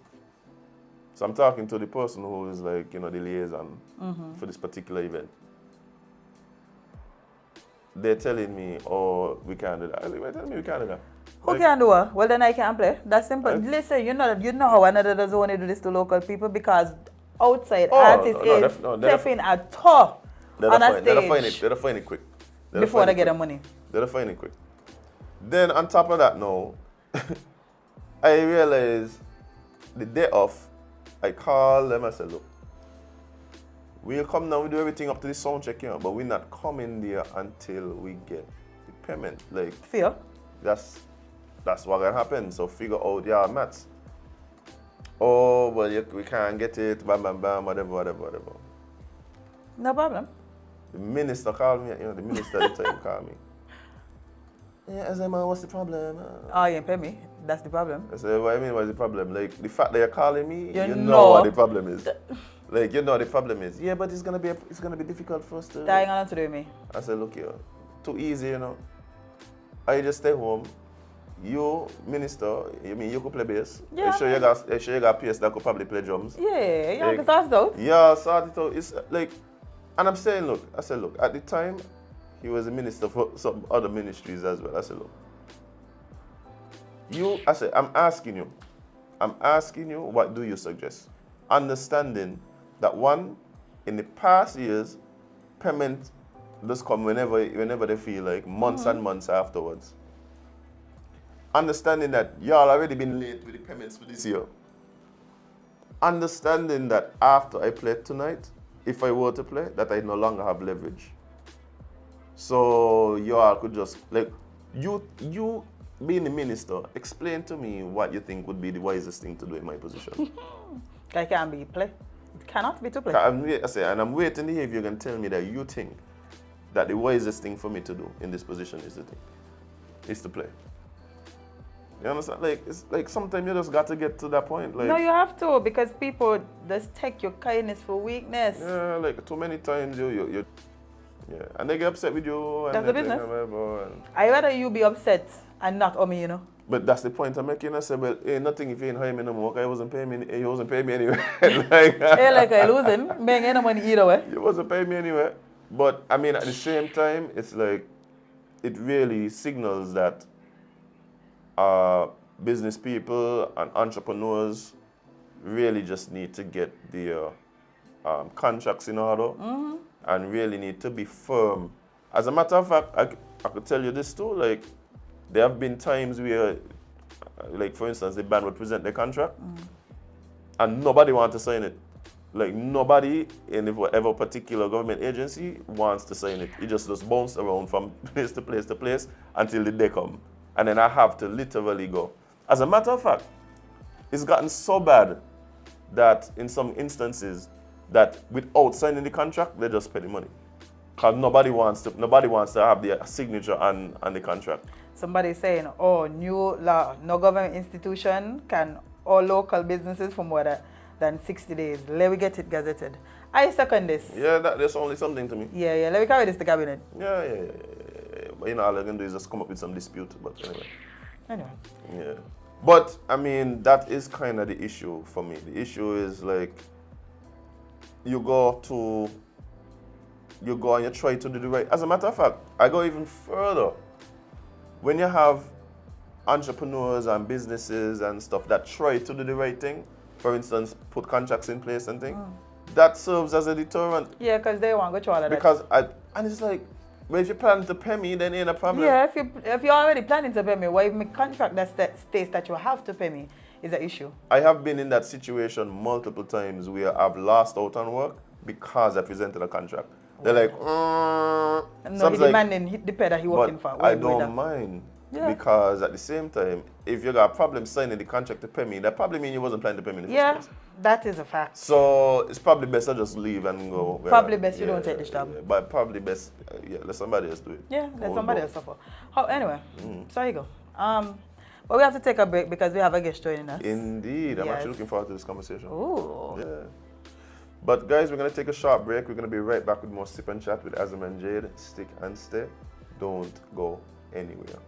So I'm talking to the person who is like, you know, the liaison for this particular event. They're telling me, oh, we can't do that. I was like, wait, tell me we can't do that.
Who can do it? Well, then I can't play. That's simple. Right? Listen, you know how another doesn't want to do this to local people because outside artists is stepping a toe on a stage.
They'll find it quick.
Before they get the money.
They'll find it quick. Then on top of that now, I realized the day off, I call them and said, look, we'll come now, we do everything up to the sound check, you know, but we're not coming there until we get the payment. Like,
fair.
That's what gonna happen. So figure out your maths. Oh, well, we can't get it, bam, whatever.
No problem.
The minister called me, you know, the minister at the time called me. Yeah, Azem, what's the problem?
Oh, you ain't pay me. That's the problem.
I said, what do you mean, what's the problem? Like, the fact that you're calling me,
You
you know
know.
what the problem is. Like, you know what the problem is. Yeah, but it's gonna be difficult for us to...
That ain't got nothing to do with me.
I said, look here, too easy, you know. I just stay home. You, minister, you mean you could play bass?
Yeah.
I'm sure you got PS that could probably play drums.
Yeah,
Like,
can sort it out.
Yeah, sort it out. It's like, and I'm saying, look, at the time, he was a minister for some other ministries as well. I said, look, I'm asking you, what do you suggest? Understanding that one, in the past years, payment does come whenever they feel like, months and months afterwards. Understanding that y'all already been late with the payments for this year. Understanding that after I play tonight, if I were to play, that I no longer have leverage. So y'all could just, like, you being the minister, explain to me what you think would be the wisest thing to do in my position.
I can't be play. It cannot be to play.
I'm waiting to hear if you can tell me that you think that the wisest thing for me to do in this position is to play. You understand? Like, it's like sometimes you just got to get to that point. Like,
no, you have to, because people just take your kindness for weakness.
Yeah, like too many times you yeah, and they get upset with you. And
that's the business.
And
I'd rather you be upset and not me, you know.
But that's the point I'm making. I said, well, ain't nothing if you ain't hire me no more. I wasn't paying me. You wasn't paying me anyway. like
I losing. Me ain't no money either way.
You wasn't paying me anyway. But I mean, at the same time, it's like it really signals that business people and entrepreneurs really just need to get their contracts in order and really need to be firm. As a matter of fact, I could tell you this too, like, there have been times where, like, for instance, the band would present their contract and nobody wants to sign it. Like, nobody in whatever particular government agency wants to sign it. It just bounce around from place to place to place until the day come. And then I have to literally go. As a matter of fact, it's gotten so bad that in some instances that without signing the contract, they just pay the money. Because nobody wants to have their signature on the contract.
Somebody saying, oh, new law, no government institution can, or local businesses for more than 60 days. Let me get it gazetted. I second this.
Yeah, that's only something to me.
Yeah, let me carry this to cabinet.
Yeah. But you know, all I can do is just come up with some dispute, but anyway. Yeah. But, I mean, that is kind of the issue for me. The issue is, like, you go and you try to do the right. As a matter of fact, I go even further. When you have entrepreneurs and businesses and stuff that try to do the right thing, for instance, put contracts in place and things, that serves as a deterrent.
Yeah, because they want to go through all of that.
Because and it's like, well, if you're planning to pay me, then ain't a problem.
Yeah, if you're already planning to pay me, why my contract that states that you have to pay me is an issue. I
have been in that situation multiple times where I've lost out on work because I presented a contract. They're like,
no, he's demanding the pay that he's working for.
I don't mind. Yeah. Because at the same time, if you got a problem signing the contract to pay me, that probably means you wasn't planning to pay me in the first place.
That is a fact.
So it's probably best I just leave and go.
Probably best you don't take this job.
But probably best, let somebody else do it.
Yeah, let somebody else suffer. Anyway, so you go. But we have to take a break because we have a guest joining us.
Indeed. I'm actually looking forward to this conversation.
Ooh.
Yeah. But guys, we're going to take a short break. We're going to be right back with more Sip and Chat with Azem and Jade. Stick and stay. Don't go anywhere.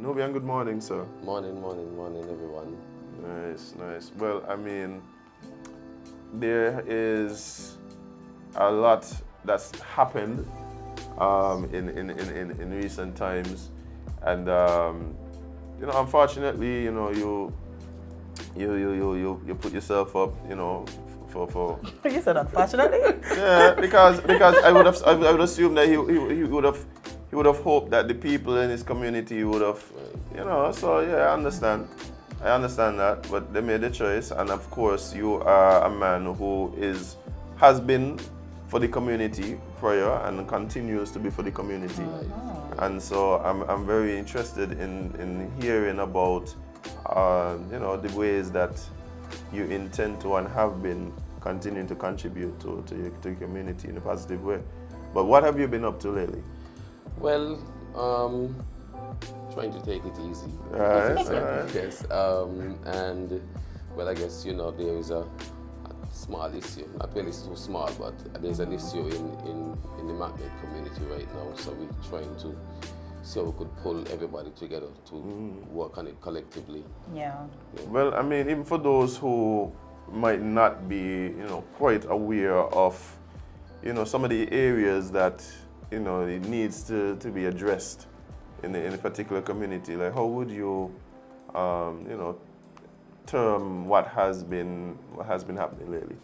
Nubian, good morning, sir.
Morning, everyone.
Nice, nice. Well, I mean, there is a lot that's happened in recent times, and unfortunately, you put yourself up, for
You said unfortunately?
yeah, because I would assume that he would have hoped that the people in his community would have, so yeah, I understand that, but they made a choice, and of course you are a man who has been for the community prior and continues to be for the community. And so I'm very interested in hearing about the ways that you intend to and have been continuing to contribute to your community in a positive way. But what have you been up to lately?
Well, trying to take it easy.
All right.
Yes. And well, I guess there is a small issue. Not really too small, but there's an issue in the magnet community right now. So we're trying to see how we could pull everybody together to work on it collectively.
Yeah.
Well, I mean, even for those who might not be, quite aware of, some of the areas that, it needs to be addressed in a particular community, like how would you, term what has been happening lately?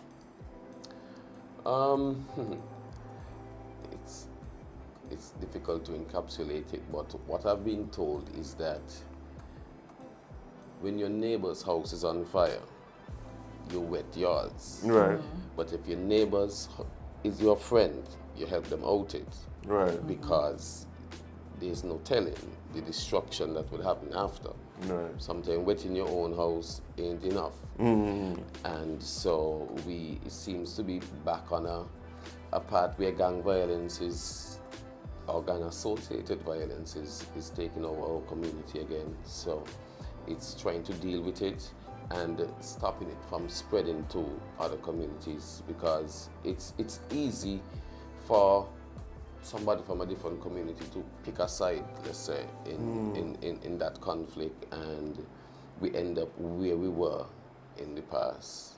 It's difficult to encapsulate it, but what I've been told is that when your neighbor's house is on fire, you wet yours.
Right.
But if your neighbor's is your friend, you help them out it.
Right.
Because there's no telling the destruction that would happen after.
Right.
Sometimes wetting your own house ain't enough. And so it seems to be back on a path where gang violence or gang-associated violence is taking over our community again. So it's trying to deal with it and stopping it from spreading to other communities, because it's easy for somebody from a different community to pick a side, let's say, in that conflict, and we end up where we were in the past.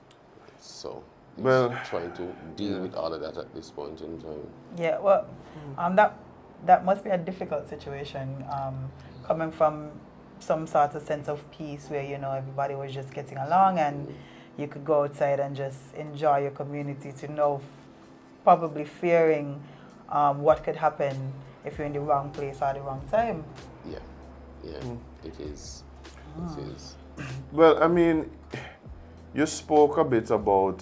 So trying to deal with all of that at this point in time.
Yeah, well, that must be a difficult situation, coming from some sort of sense of peace where, everybody was just getting along and you could go outside and just enjoy your community, to probably fearing what could happen if you're in the wrong place at the wrong time.
Yeah, it is. It is.
Well, I mean, you spoke a bit about,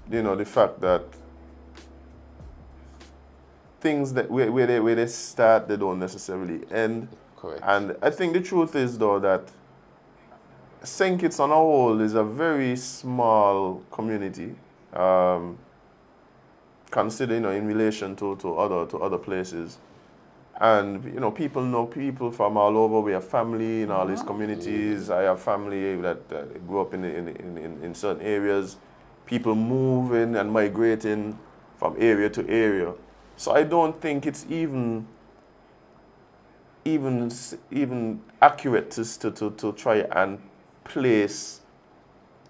the fact that things that where they start, they don't necessarily end.
Correct.
And I think the truth is, though, that St. Kitts on a whole is a very small community, considered, in relation to other places. And, people know people from all over. We have family in all these communities. I have family that grew up in certain areas. People moving and migrating from area to area. So I don't think it's even accurate to try and place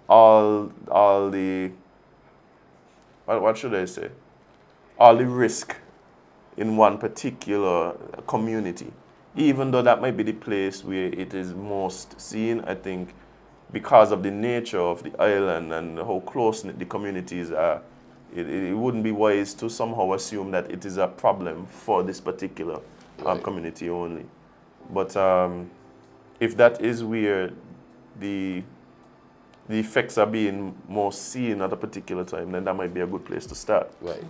all the, what should I say, all the risk in one particular community, even though that might be the place where it is most seen. I think because of the nature of the island and how close-knit the communities are, it wouldn't be wise to somehow assume that it is a problem for this particular community only. But if that is where the effects are being more seen at a particular time, then that might be a good place to start.
Right.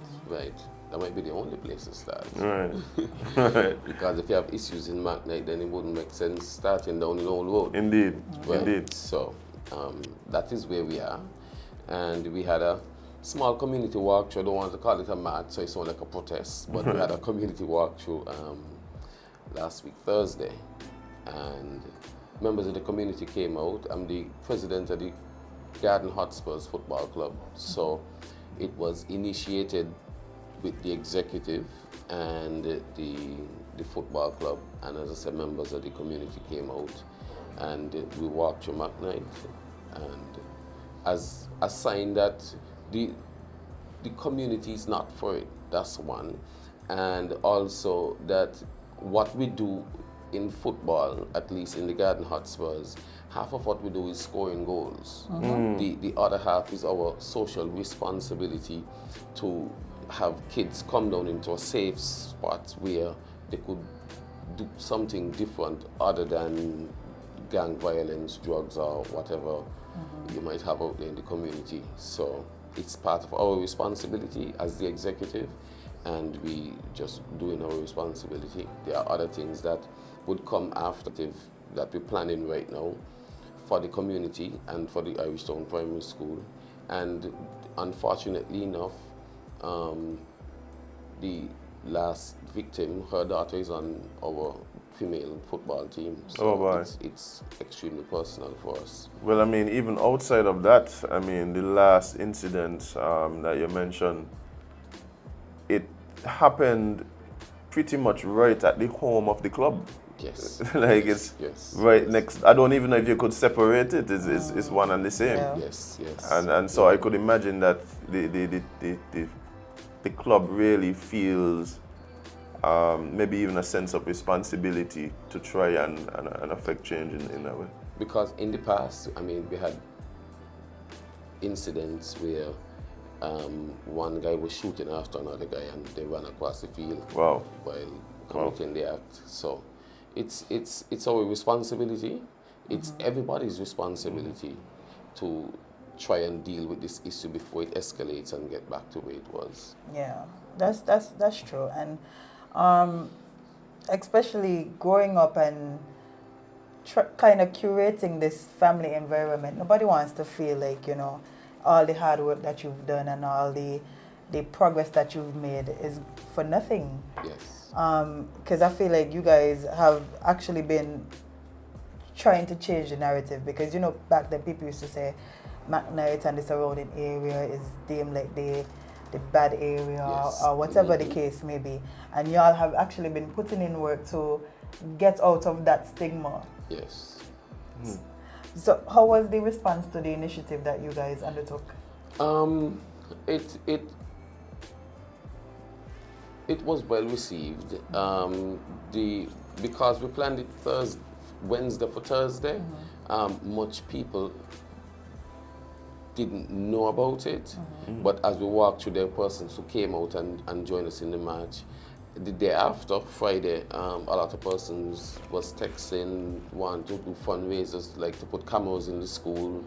That might be the only place to start.
Right.
Because if you have issues in Magnet, then it wouldn't make sense starting down the old road.
Indeed.
Right?
Indeed.
So that is where we are. And we had a small community walkthrough. I don't want to call it a march, so it sounds like a protest, but we had a community walkthrough last week, Thursday. And members of the community came out. I'm the president of the Garden Hotspurs Football Club. So it was initiated with the executive and the the football club, and as I said, members of the community came out, and we walked through McKnight, and as a sign that the community is not for it. That's one, and also that what we do in football, at least in the Garden Hotspurs, half of what we do is scoring goals. The other half is our social responsibility to have kids come down into a safe spot where they could do something different other than gang violence, drugs, or whatever you might have out there in the community. So it's part of our responsibility as the executive, and we just doing our responsibility. There are other things that would come after that we're planning right now for the community and for the Irish Town Primary School. And unfortunately enough, the last victim, her daughter is on our female football team. So it's extremely personal for us.
Well, I mean, even outside of that, I mean, the last incident that you mentioned, it happened pretty much right at the home of the club.
Yes.
Like
yes.
it's right next. I don't even know if you could separate it. It's one and the same.
Yeah.
Yes.
And so I could imagine that the club really feels maybe even a sense of responsibility to try and affect change in that way.
Because in the past, I mean, we had incidents where one guy was shooting after another guy and they ran across the field while committing the act. So it's our responsibility. It's everybody's responsibility to try and deal with this issue before it escalates and get back to where it was.
Yeah, that's true. And especially growing up and kind of curating this family environment, nobody wants to feel like, you know, all the hard work that you've done and all the progress that you've made is for nothing.
Yes.
Because I feel like you guys have actually been trying to change the narrative, because, you know, back then people used to say McKnight and the surrounding area is deemed like the bad area,
yes.
or whatever the case may be. And y'all have actually been putting in work to get out of that stigma.
Yes.
So how was the response to the initiative that you guys undertook?
It was well received. Because we planned it Wednesday for Thursday, much people didn't know about it, but as we walked through, there were persons who came out and joined us in the march. The day after, Friday, a lot of persons was texting, wanting to do fundraisers, like to put cameras in the school.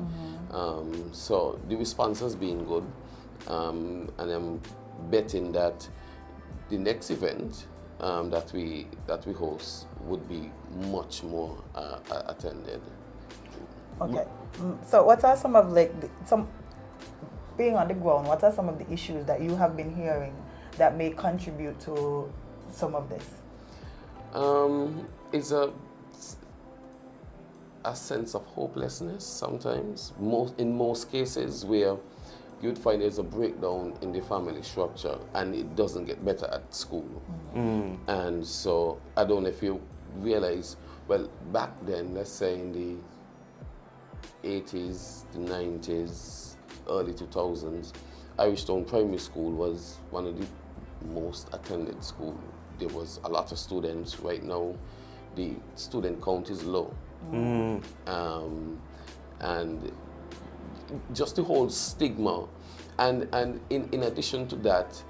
So the response has been good, and I'm betting that the next event that we host would be much more attended.
Okay. So what are some of being on the ground, what are some of the issues that you have been hearing that may contribute to some of this?
It's a sense of hopelessness sometimes. In most cases where you'd find there's a breakdown in the family structure and it doesn't get better at school. And so I don't know if you realize, well, back then, let's say in the 80s, the 90s, early 2000s, Irish Town Primary School was one of the most attended schools. There was a lot of students. Right now, the student count is low. And just the whole stigma. And in addition to that,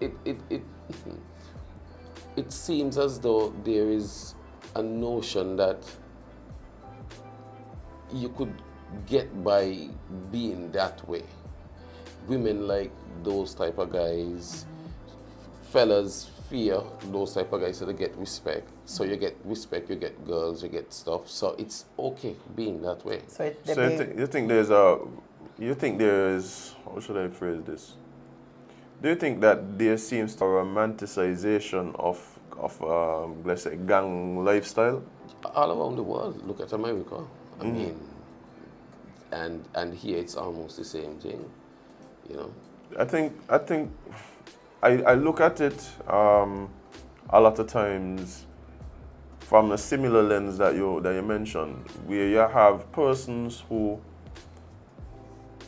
it seems as though there is a notion that you could get by being that way. Women like those type of guys. Fellas fear those type of guys, so they get respect. So you get respect, you get girls, you get stuff. So it's okay being that way.
So
you think there is, how should I phrase this? Do you think that there seems to be a romanticization of let's say, gang lifestyle?
All around the world. Look at America. I mean, and here it's almost the same thing, you know.
I think I look at it a lot of times, from a similar lens that you mentioned, where you have persons who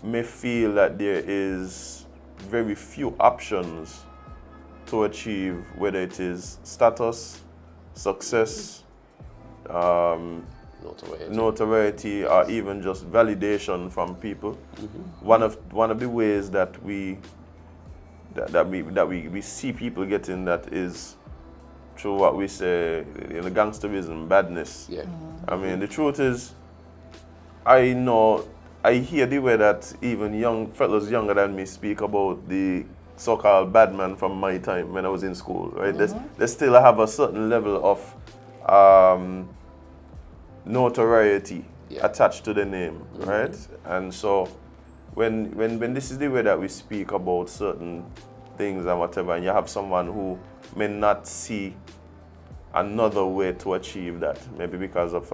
may feel that there is very few options to achieve, whether it is status, success, notoriety, or even just validation from people. One of the ways that we see people getting that is through what we say, gangsterism, badness.
Yeah.
I mean, the truth is, I hear the way that even young fellows younger than me speak about the so-called bad man from my time when I was in school, right? They still have a certain level of notoriety attached to the name, right? And so when this is the way that we speak about certain things and whatever, and you have someone who may not see another way to achieve that, maybe because of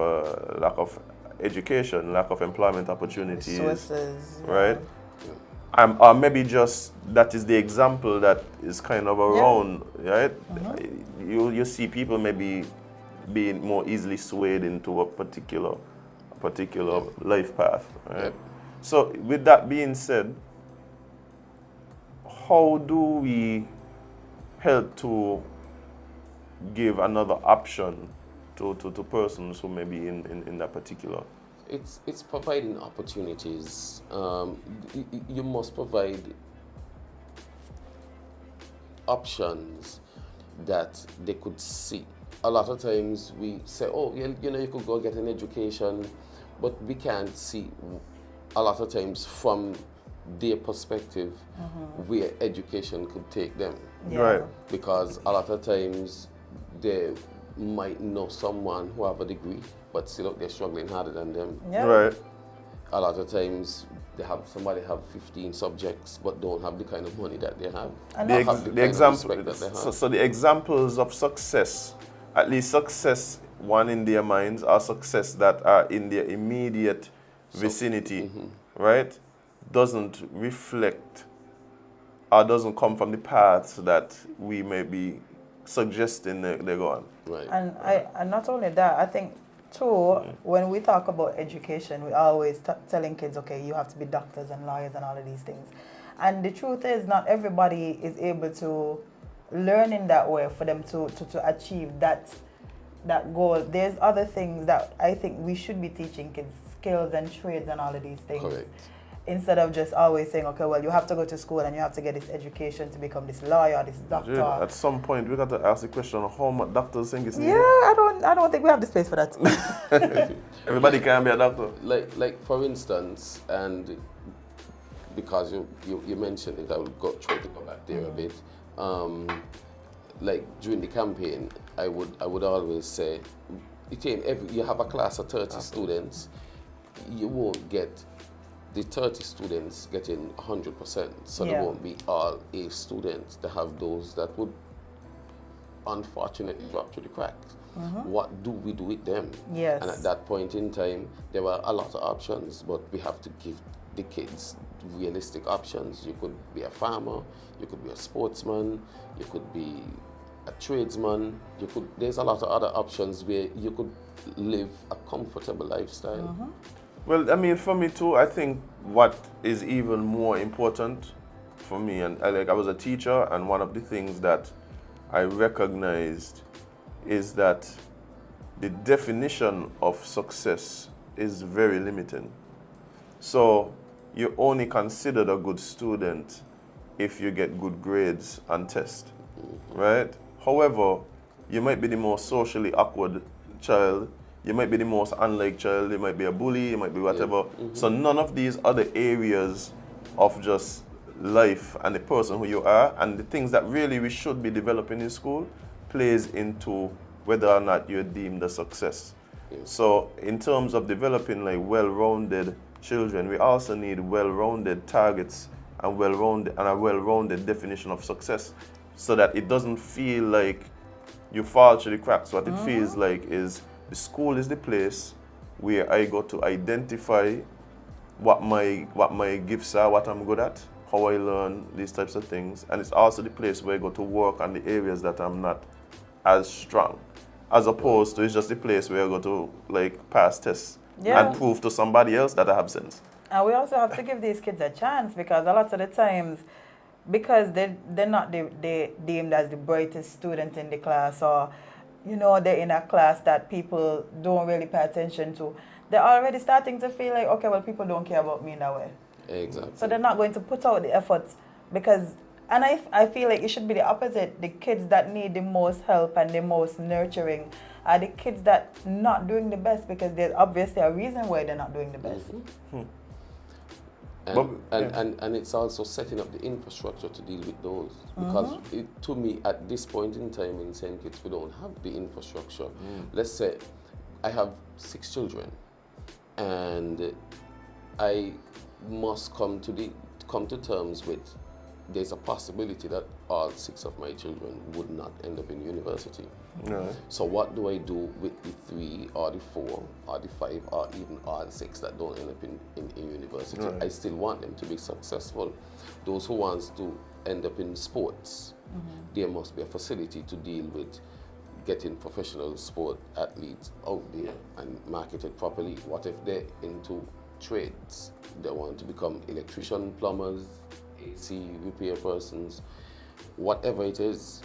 lack of education, lack of employment opportunities,
resources,
right? Or maybe just that is the example that is kind of around, right? You see people maybe being more easily swayed into a particular life path, right? So with that being said, how do we help to give another option to persons who may be in that particular?
It's providing opportunities. You must provide options that they could see. A lot of times we say, oh, you could go get an education, but we can't see a lot of times from their perspective where education could take them.
Right.
Because a lot of times they might know someone who have a degree, but still they're struggling harder than them.
Right.
A lot of times somebody have 15 subjects but don't have the kind of money that they have.
So the examples of success, at least success one in their minds, or success that are in their immediate vicinity, right, doesn't reflect or doesn't come from the paths that we may be suggesting they go on.
Right.
And not only that, I think too, when we talk about education, we always telling kids, okay, you have to be doctors and lawyers and all of these things. And the truth is, not everybody is able to learn in that way for them to achieve that goal. There's other things that I think we should be teaching kids, skills and trades and all of these things.
Correct.
Instead of just always saying, okay, well, you have to go to school and you have to get this education to become this lawyer, this doctor.
Jade, at some point, we got to ask the question of how much doctors think it's needed.
Yeah, I don't think we have the space for that.
Everybody can be a doctor.
Like for instance, and because you mentioned it, I will try to go back there a bit. Like during the campaign, I would always say, you have a class of 30 students, you won't get the 30 students getting 100%, so there won't be all A students. They have those that would unfortunately drop through the cracks. What do we do with them?
Yes.
And at that point in time, there were a lot of options, but we have to give the kids realistic options. You could be a farmer, you could be a sportsman, you could be a tradesman. There's a lot of other options where you could live a comfortable lifestyle.
Well, I mean, for me too, I think what is even more important for me, and I was a teacher, and one of the things that I recognized is that the definition of success is very limiting. So you're only considered a good student if you get good grades on test, right? However, you might be the most socially awkward child, you might be the most unlike child, you might be a bully, you might be whatever. So none of these other areas of just life and the person who you are and the things that really we should be developing in school plays into whether or not you're deemed a success. So in terms of developing like well-rounded children, we also need well-rounded targets and a well-rounded definition of success, so that it doesn't feel like you fall through the cracks. What it feels like is the school is the place where I go to identify what my gifts are, what I'm good at, how I learn these types of things, and it's also the place where I go to work on the areas that I'm not as strong, as opposed to it's just a place where you go to like pass tests
Yeah.
and prove to somebody else that I have sense.
And we also have to give these kids a chance, because a lot of the times, because they're not they deemed as the brightest student in the class, or they're in a class that people don't really pay attention to, they're already starting to feel like, okay, well, people don't care about me in that way.
Exactly.
So they're not going to put out the efforts, because, and I feel like it should be the opposite. The kids that need the most help and the most nurturing are the kids that not doing the best, because there's obviously a reason why they're not doing the best.
And it's also setting up the infrastructure to deal with those, because to me, at this point in time in St. Kitts, we don't have the infrastructure. Let's say I have 6 children, and I must come to terms with there's a possibility that all 6 of my children would not end up in university. So what do I do with the 3 or the 4 or the 5 or even all 6 that don't end up in university? I still want them to be successful. Those who want to end up in sports, there must be a facility to deal with getting professional sport athletes out there and marketed properly. What if they're into trades? They want to become electrician, plumbers, AC repair persons, whatever it is,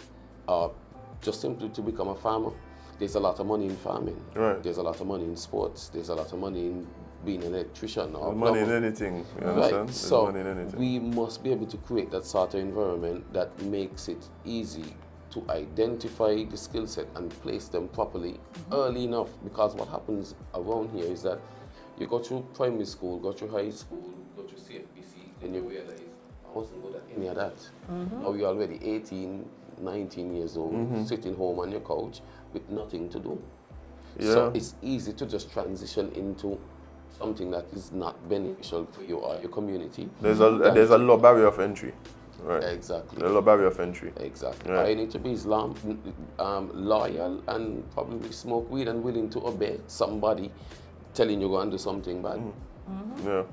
just simply to become a farmer. There's a lot of money in farming. There's a lot of money in sports. There's a lot of money in being an electrician or
money in anything. You understand? There's
So
money in anything.
we must be able to create that sort of environment that makes it easy to identify the skill set and place them properly early enough. Because what happens around here is that you go through primary school, go through high school, go through CFPC, then you realize I wasn't good at any of that. Now you're already 18, 19 years old, sitting home on your couch with nothing to do. So it's easy to just transition into something that is not beneficial for you or your community.
There's a low barrier of entry.
Exactly.
A low barrier of entry.
Exactly. I need to be loyal and probably smoke weed and willing to obey somebody telling you go and do something bad.
Yeah.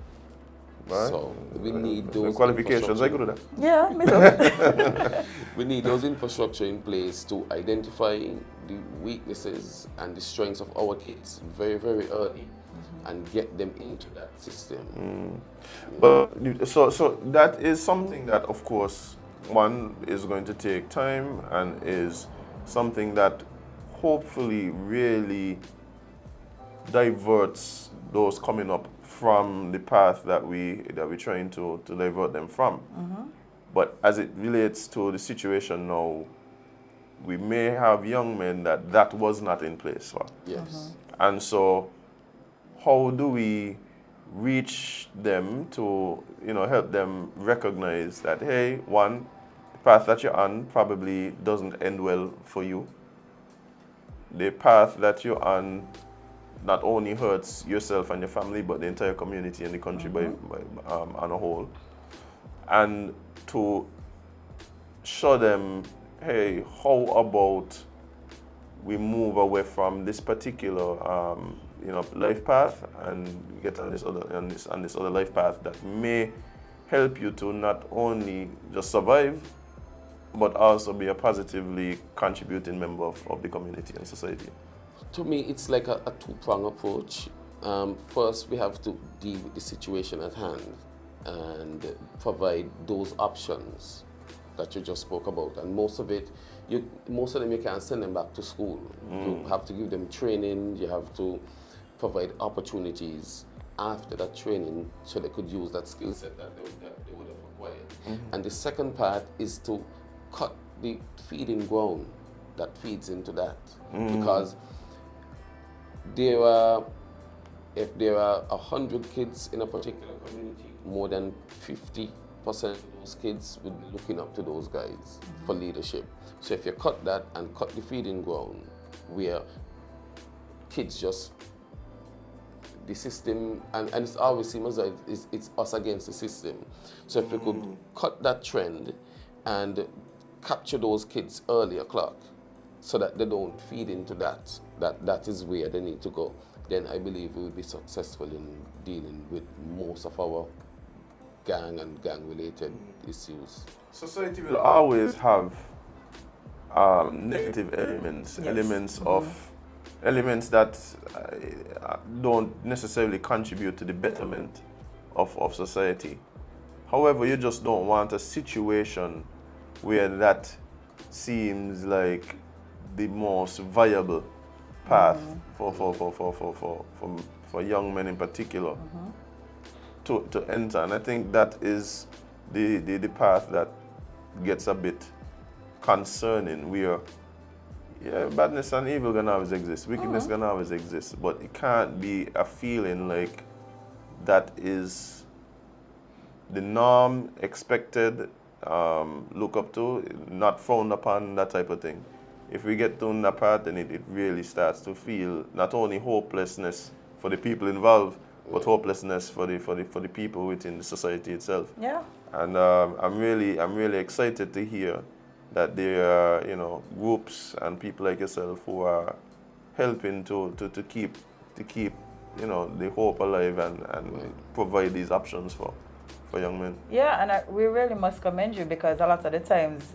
Right.
So we need those
qualifications. I go to that.
Yeah, me too.
We need those infrastructure in place to identify the weaknesses and the strengths of our kids very, very early and get them into that system.
But so that is something that, of course, one is going to take time and is something that hopefully really diverts those coming up from the path that we're trying to divert them from. But as it relates to the situation now, we may have young men that was not in place for.
Yes.
And so how do we reach them to help them recognize that, hey, one, the path that you're on probably doesn't end well for you. The path that you're on not only hurts yourself and your family, but the entire community and the country on a whole. And to show them, hey, how about we move away from this particular life path and get on this other life path that may help you to not only just survive, but also be a positively contributing member of the community and society.
To me, it's like a two-pronged approach. First, we have to deal with the situation at hand and provide those options that you just spoke about. And most of them you can't send them back to school. You have to give them training. You have to provide opportunities after that training so they could use that skill set that they would have acquired. And the second part is to cut the feeding ground that feeds into that, because if there are 100 kids in a particular community, more than 50% of those kids would be looking up to those guys for leadership. So if you cut that and cut the feeding ground, where kids just, the system, and it always seems like it's us against the system. So if we could cut that trend and capture those kids early o'clock, so that they don't feed into that is where they need to go, then I believe we will be successful in dealing with most of our gang and gang-related issues.
Society will always have negative elements,
Yes.
elements that don't necessarily contribute to the betterment of society. However, you just don't want a situation where that seems like the most viable path for young men in particular to enter. And I think that is the path that gets a bit concerning, where badness and evil gonna always exist, wickedness gonna always exist, but it can't be a feeling like that is the norm, expected, look up to, not frowned upon, that type of thing. If we get to that part, then it really starts to feel not only hopelessness for the people involved, but hopelessness for the people within the society itself.
Yeah.
And I'm really excited to hear that there are groups and people like yourself who are helping to keep the hope alive and provide these options for young men.
Yeah, and we really must commend you, because a lot of the times,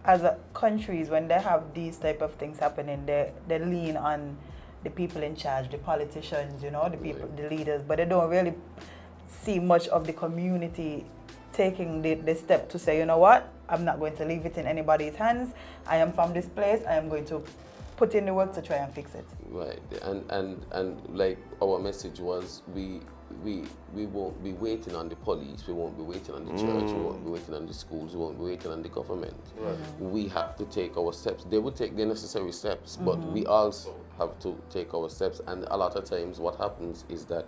as countries, when they have these type of things happening, they lean on the people in charge, the politicians, the people, the leaders, but they don't really see much of the community taking the step to say, you know what, I'm not going to leave it in anybody's hands. I am from this place. I am going to put in the work to try and fix it.
Right, and like our message was, we won't be waiting on the police, we won't be waiting on the church, we won't be waiting on the schools, we won't be waiting on the government. Right. We have to take our steps. They will take the necessary steps, but we also have to take our steps. And a lot of times what happens is that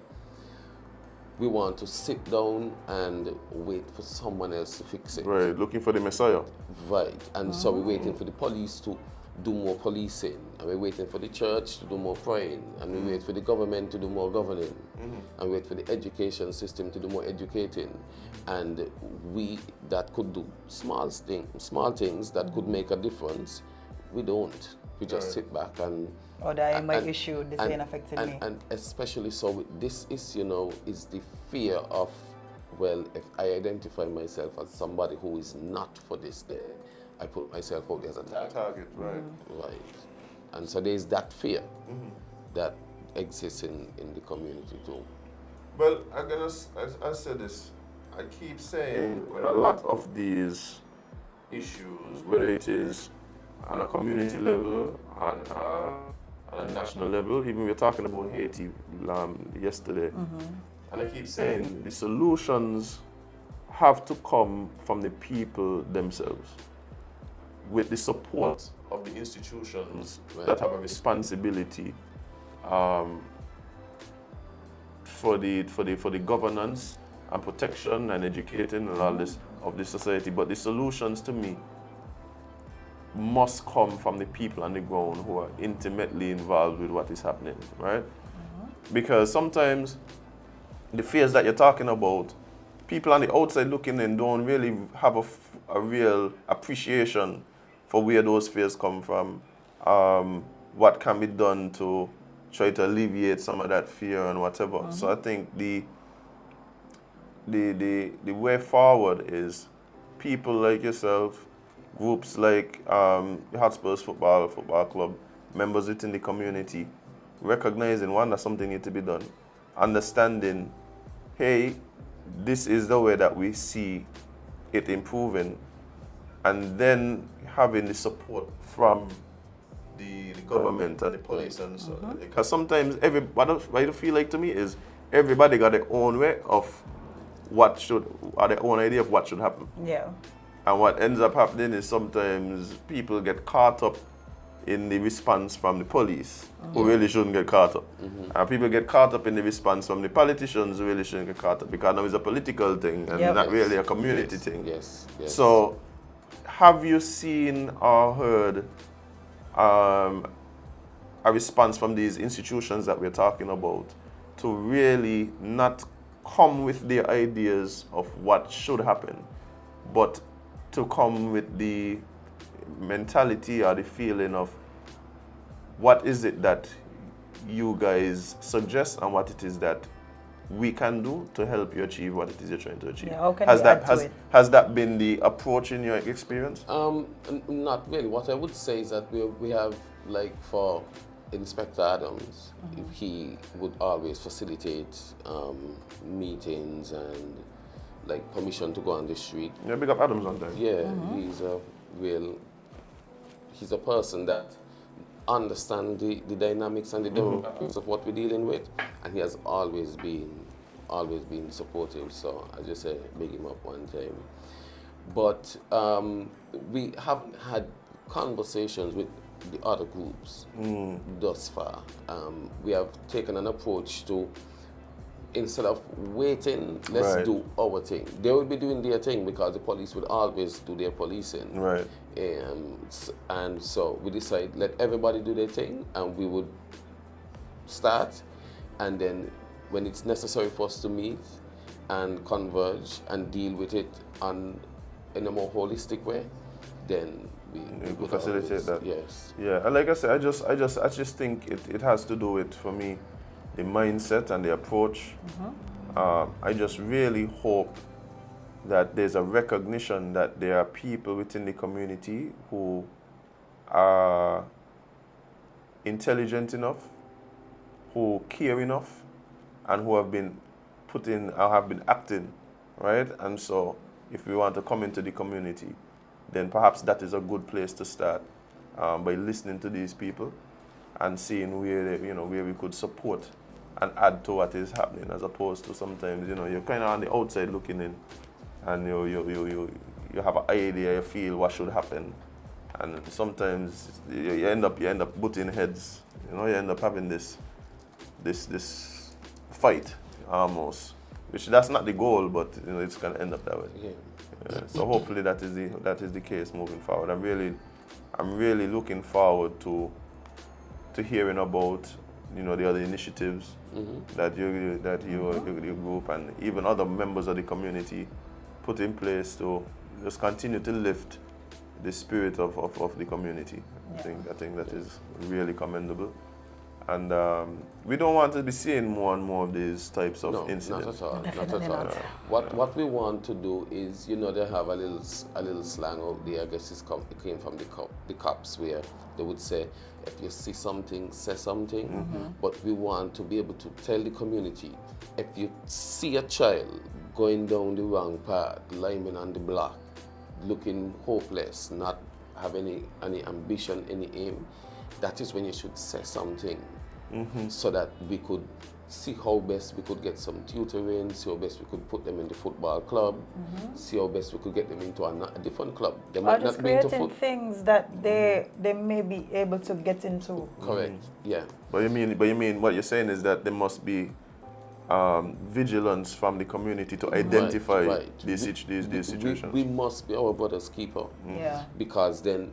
we want to sit down and wait for someone else to fix it.
Right, looking for the Messiah.
Right, and so we're waiting for the police to do more policing, and we're waiting for the church to do more praying, and we wait for the government to do more governing, and we wait for the education system to do more educating, and we that could do small things that could make a difference. We don't. We just sit back and.
Or that I might issue this ain't affecting me.
And especially so with this is is the fear of, well, if I identify myself as somebody who is not for this day, I put myself out as a target.
Right.
Right. And so there's that fear that exists in the community too.
Well, I said this, I keep saying with a lot of these issues, whether it is on a community level, on a national level, even we were talking about Haiti yesterday, and I keep saying the solutions have to come from the people themselves, with the support of the institutions that have a responsibility for the governance and protection and educating and all this of the society. But the solutions, to me, must come from the people on the ground who are intimately involved with what is happening, right? Because sometimes the fears that you're talking about, people on the outside looking in don't really have a real appreciation for where those fears come from, what can be done to try to alleviate some of that fear and whatever. So I think the way forward is people like yourself, groups like the Spurs football club, members within the community, recognizing, one, that something needs to be done, understanding, hey, this is the way that we see it improving, and then having the support from the government and the police and so on. Because sometimes what I feel like to me is everybody got their own way of their own idea of what should happen.
Yeah.
And what ends up happening is sometimes people get caught up in the response from the police, who really shouldn't get caught up. And people get caught up in the response from the politicians, who really shouldn't get caught up, because now it's a political thing and not really a community thing.
Yes.
So, have you seen or heard a response from these institutions that we're talking about to really not come with their ideas of what should happen, but to come with the mentality or the feeling of what is it that you guys suggest and what it is that we can do to help you achieve what it is you're trying to achieve?
Yeah, how can
has
we
that
add to it?
has that been the approach in your experience?
Not really. What I would say is that we have, like, for Inspector Adams, he would always facilitate meetings and like permission to go on the street.
Yeah, big up Adams on that.
Yeah, he's a person that understands the dynamics and the demographics of what we're dealing with, and he has always been supportive. So I just say big him up one time. But we haven't had conversations with the other groups thus far. We have taken an approach to, instead of waiting, let's do our thing. They will be doing their thing because the police will always do their policing.
Right.
And so we decided, let everybody do their thing, and we would start, and then when it's necessary for us to meet and converge and deal with it in a more holistic way, then we
could facilitate that.
Yes.
Yeah, and like I said, I just think it has to do with, for me, the mindset and the approach. I just really hope that there's a recognition that there are people within the community who are intelligent enough, who care enough, and who have been put in or have been acting, right? And so if we want to come into the community, then perhaps that is a good place to start, by listening to these people and seeing where where we could support and add to what is happening, as opposed to sometimes you're kind of on the outside looking in, and you have an idea, you feel what should happen, and sometimes you end up butting heads. You end up having this fight almost, which that's not the goal, but it's gonna end up that way. Yeah. So hopefully that is the case moving forward. I'm really looking forward to hearing about the other initiatives that your group and even other members of the community put in place to just continue to lift the spirit of the community. Yeah. I think that is really commendable. And we don't want to be seeing more and more of these types of incidents.
Not at all.
Definitely
not at all.
not.
What we want to do is, they have a little slang out there. I guess it came from the cops, where they would say, if you see something, say something. But we want to be able to tell the community, if you see a child going down the wrong path, lying on the block, looking hopeless, not have any ambition, any aim, that is when you should say something, so that we could see how best we could get some tutoring, see how best we could put them in the football club, see how best we could get them into a different club. They might
just
not be into
creating things that they may be able to get into.
Correct. Yeah.
But you mean what you're saying is that there must be vigilance from the community to identify these situations.
We must be our brother's keeper.
Yeah.
Because then,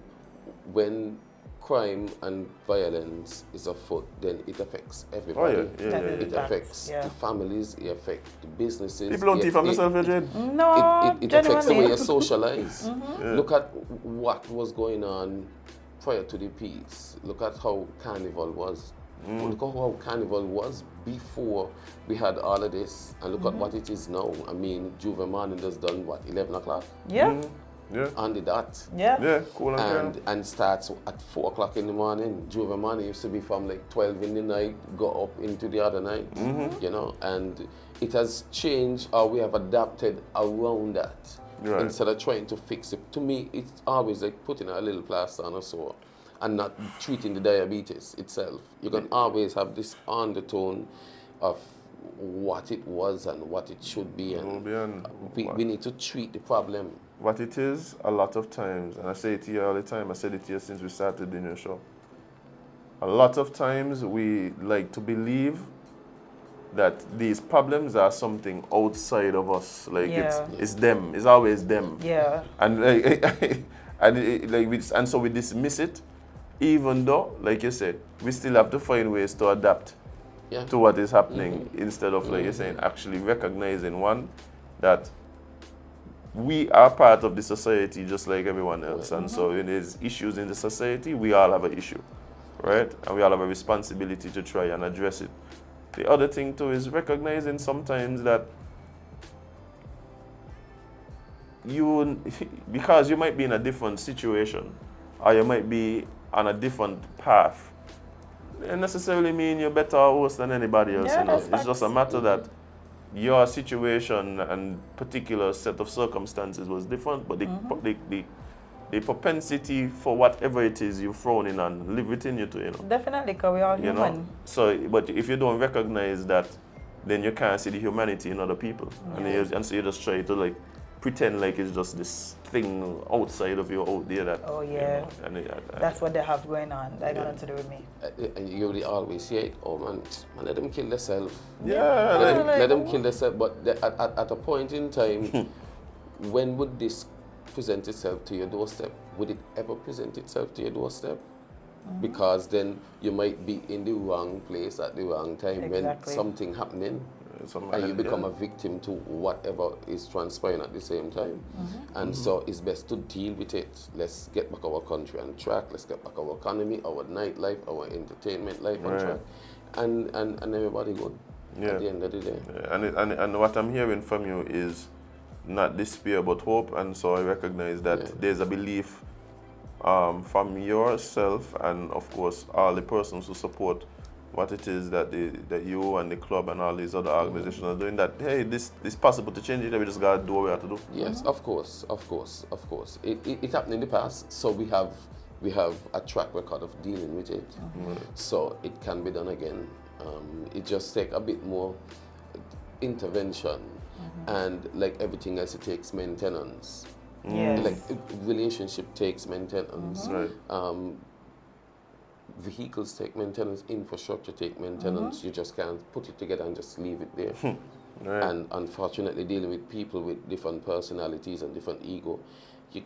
when crime and violence is afoot, then it affects everybody. It affects the families, it affects the businesses.
People don't from themselves, Jade.
No,
it affects the way you socialize. Look at what was going on prior to the peace. Look at how Carnival was. Look at how Carnival was before we had all of this, and look at what it is now. I mean, Juve morning has done what, 11 o'clock?
Yeah.
Yeah.
On the dot.
Yeah, cool.
And starts at 4 o'clock in the morning. Juve morning used to be from like 12 in the night, go up into the other night, and it has changed, or we have adapted around that. Right. Instead of trying to fix it. To me, it's always like putting a little plaster on a sore and not treating the diabetes itself. You can always have this undertone of what it was and what it should be, and we need to treat the problem.
What it is, a lot of times, and I say it to you all the time, I said it to you since we started the new show, a lot of times we like to believe that these problems are something outside of us, like it's them, it's always them.
Yeah.
And and so we dismiss it, even though, like you said, we still have to find ways to adapt to what is happening, instead of, like you're saying, actually recognizing, one, that we are part of the society just like everyone else, and so when there's issues in the society, we all have an issue, right? And we all have a responsibility to try and address it. the other thing too is recognizing sometimes that because you might be in a different situation or you might be on a different path, it doesn't necessarily mean you're better or worse than anybody else.
Yeah,
You know?
that's
It's just a
facts.
matter that your situation and particular set of circumstances was different, but the propensity for whatever it is you've thrown in and live within you too, you know.
Definitely, because we're all
You
human.
know? So, but if you don't recognize that, then you can't see the humanity in other people. And so you just try to like pretend like it's just this thing outside of you out there that,
Oh,
you
yeah.
know, and
That's what they have going on. That got nothing to do with me.
And you really always say it, oh man, let them kill themselves.
yeah,
Let them kill themselves. But at a point in time, when would this present itself to your doorstep? Would it ever present itself to your doorstep? Because then you might be in the wrong place at the wrong time when something happening. And you become a victim to whatever is transpiring at the same time. And so it's best to deal with it. Let's get back our country on track. Let's get back our economy, our nightlife, our entertainment life on track. And everybody good at the end of the day.
Yeah. And what I'm hearing from you is not despair but hope. And so I recognize that there's a belief from yourself and of course all the persons who support what it is that that you and the club and all these other organizations are doing, that hey, this is possible to change it, we just gotta do what we have to do.
Yes, of course. It happened in the past, so we have a track record of dealing with it. So it can be done again. It just takes a bit more intervention, and like everything else, it takes maintenance.
Yes.
Like relationship takes maintenance. Vehicles take maintenance, infrastructure take maintenance. You just can't put it together and just leave it there. And unfortunately, dealing with people with different personalities and different ego,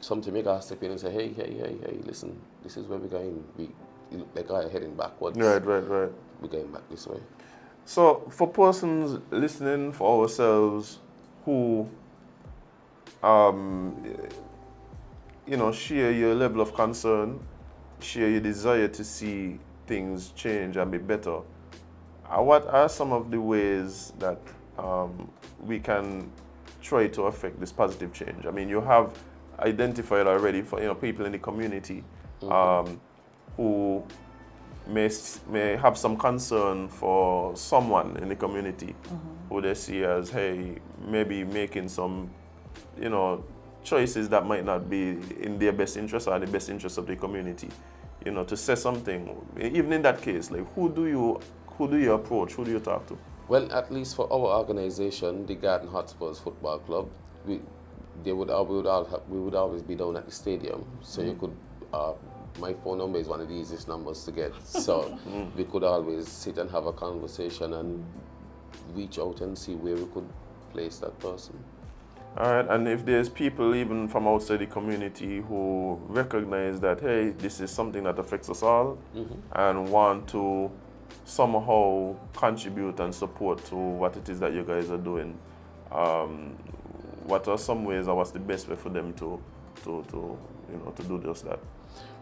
sometimes you gotta step in and say, hey, listen, this is where we're going. We look like we're heading backwards.
Right.
We're going back this way.
So for persons listening, for ourselves who share your level of concern, share your desire to see things change and be better, what are some of the ways that we can try to affect this positive change? I mean, you have identified already for people in the community who may have some concern for someone in the community who they see as, hey, maybe making some choices that might not be in their best interest or the best interest of the community. To say something, even in that case, like who do you approach? Who do you talk to?
Well, at least for our organization, the Garden Hot Spurs Football Club, we would always be down at the stadium. So you could, my phone number is one of the easiest numbers to get. So we could always sit and have a conversation and reach out and see where we could place that person.
All right, and if there's people even from outside the community who recognize that, hey, this is something that affects us all and want to somehow contribute and support to what it is that you guys are doing, what are some ways or what's the best way for them to do just that?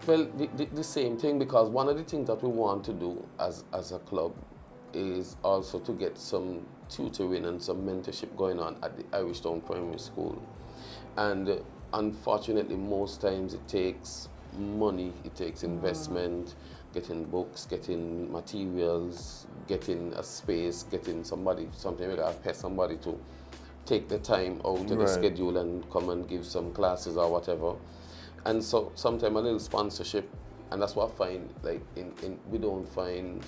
Well, the same thing, because one of the things that we want to do as a club is also to get some tutoring and some mentorship going on at the Irish Town Primary School. And unfortunately, most times it takes money, it takes investment, getting books, getting materials, getting a space, getting something we gotta pay somebody to take the time out of the schedule and come and give some classes or whatever. And so sometimes a little sponsorship, and that's what I find, like we don't find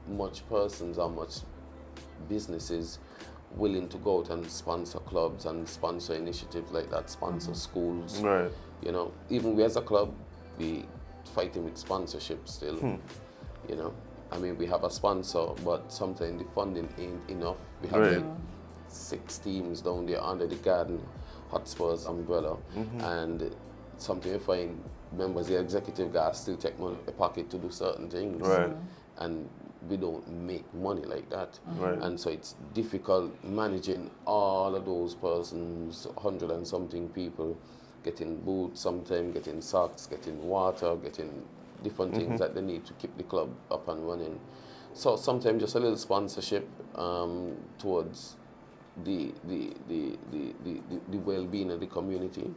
much persons or much businesses willing to go out and sponsor clubs and sponsor initiatives like that, sponsor schools.
Right.
Even we as a club, we fighting with sponsorship still. I mean, we have a sponsor, but sometimes the funding ain't enough. We have like 6 teams down there under the Garden Hot Spurs umbrella, and something you find members of the executive guys still take money out of the pocket to do certain things.
Right.
And we don't make money like that.
Right.
And so it's difficult managing all of those persons, 100 and something people, getting boots, sometimes getting socks, getting water, getting different things that they need to keep the club up and running. So sometimes just a little sponsorship towards the well-being of the community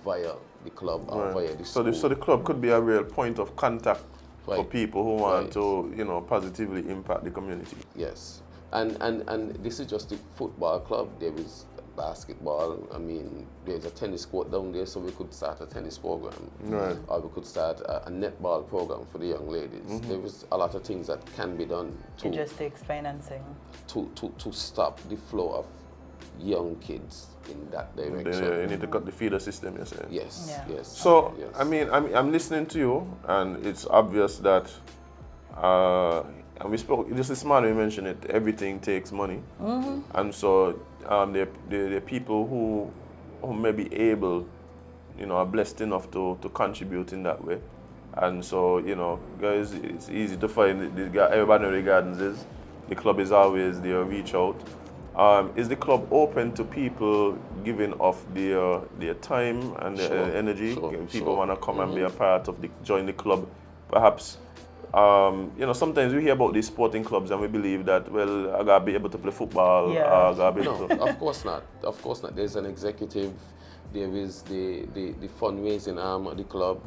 via the club or via the school.
So the club could be a real point of contact for people who want to, positively impact the community.
Yes, and this is just the football club. There is basketball. I mean, there's a tennis court down there, so we could start a tennis program, or we could start a netball program for the young ladies. There is a lot of things that can be done.
It just takes financing.
To stop the flow of young kids in that direction.
You need to cut the feeder system, you're saying?
Yes, yes.
So,
yes.
I mean, I'm listening to you, and it's obvious that, and we spoke, just this morning we mentioned it, everything takes money. And so there are people who may be able, are blessed enough to contribute in that way. And so, guys, it's easy to find, everybody knows the gardens is. The club is always there, reach out. Is the club open to people giving off their time and their energy? People want to come and be a part of join the club. Perhaps, sometimes we hear about these sporting clubs and we believe that, well, I gotta be able to play football. I gotta be able to.
Of course not. Of course not. There's an executive. There is the fundraising arm of the club.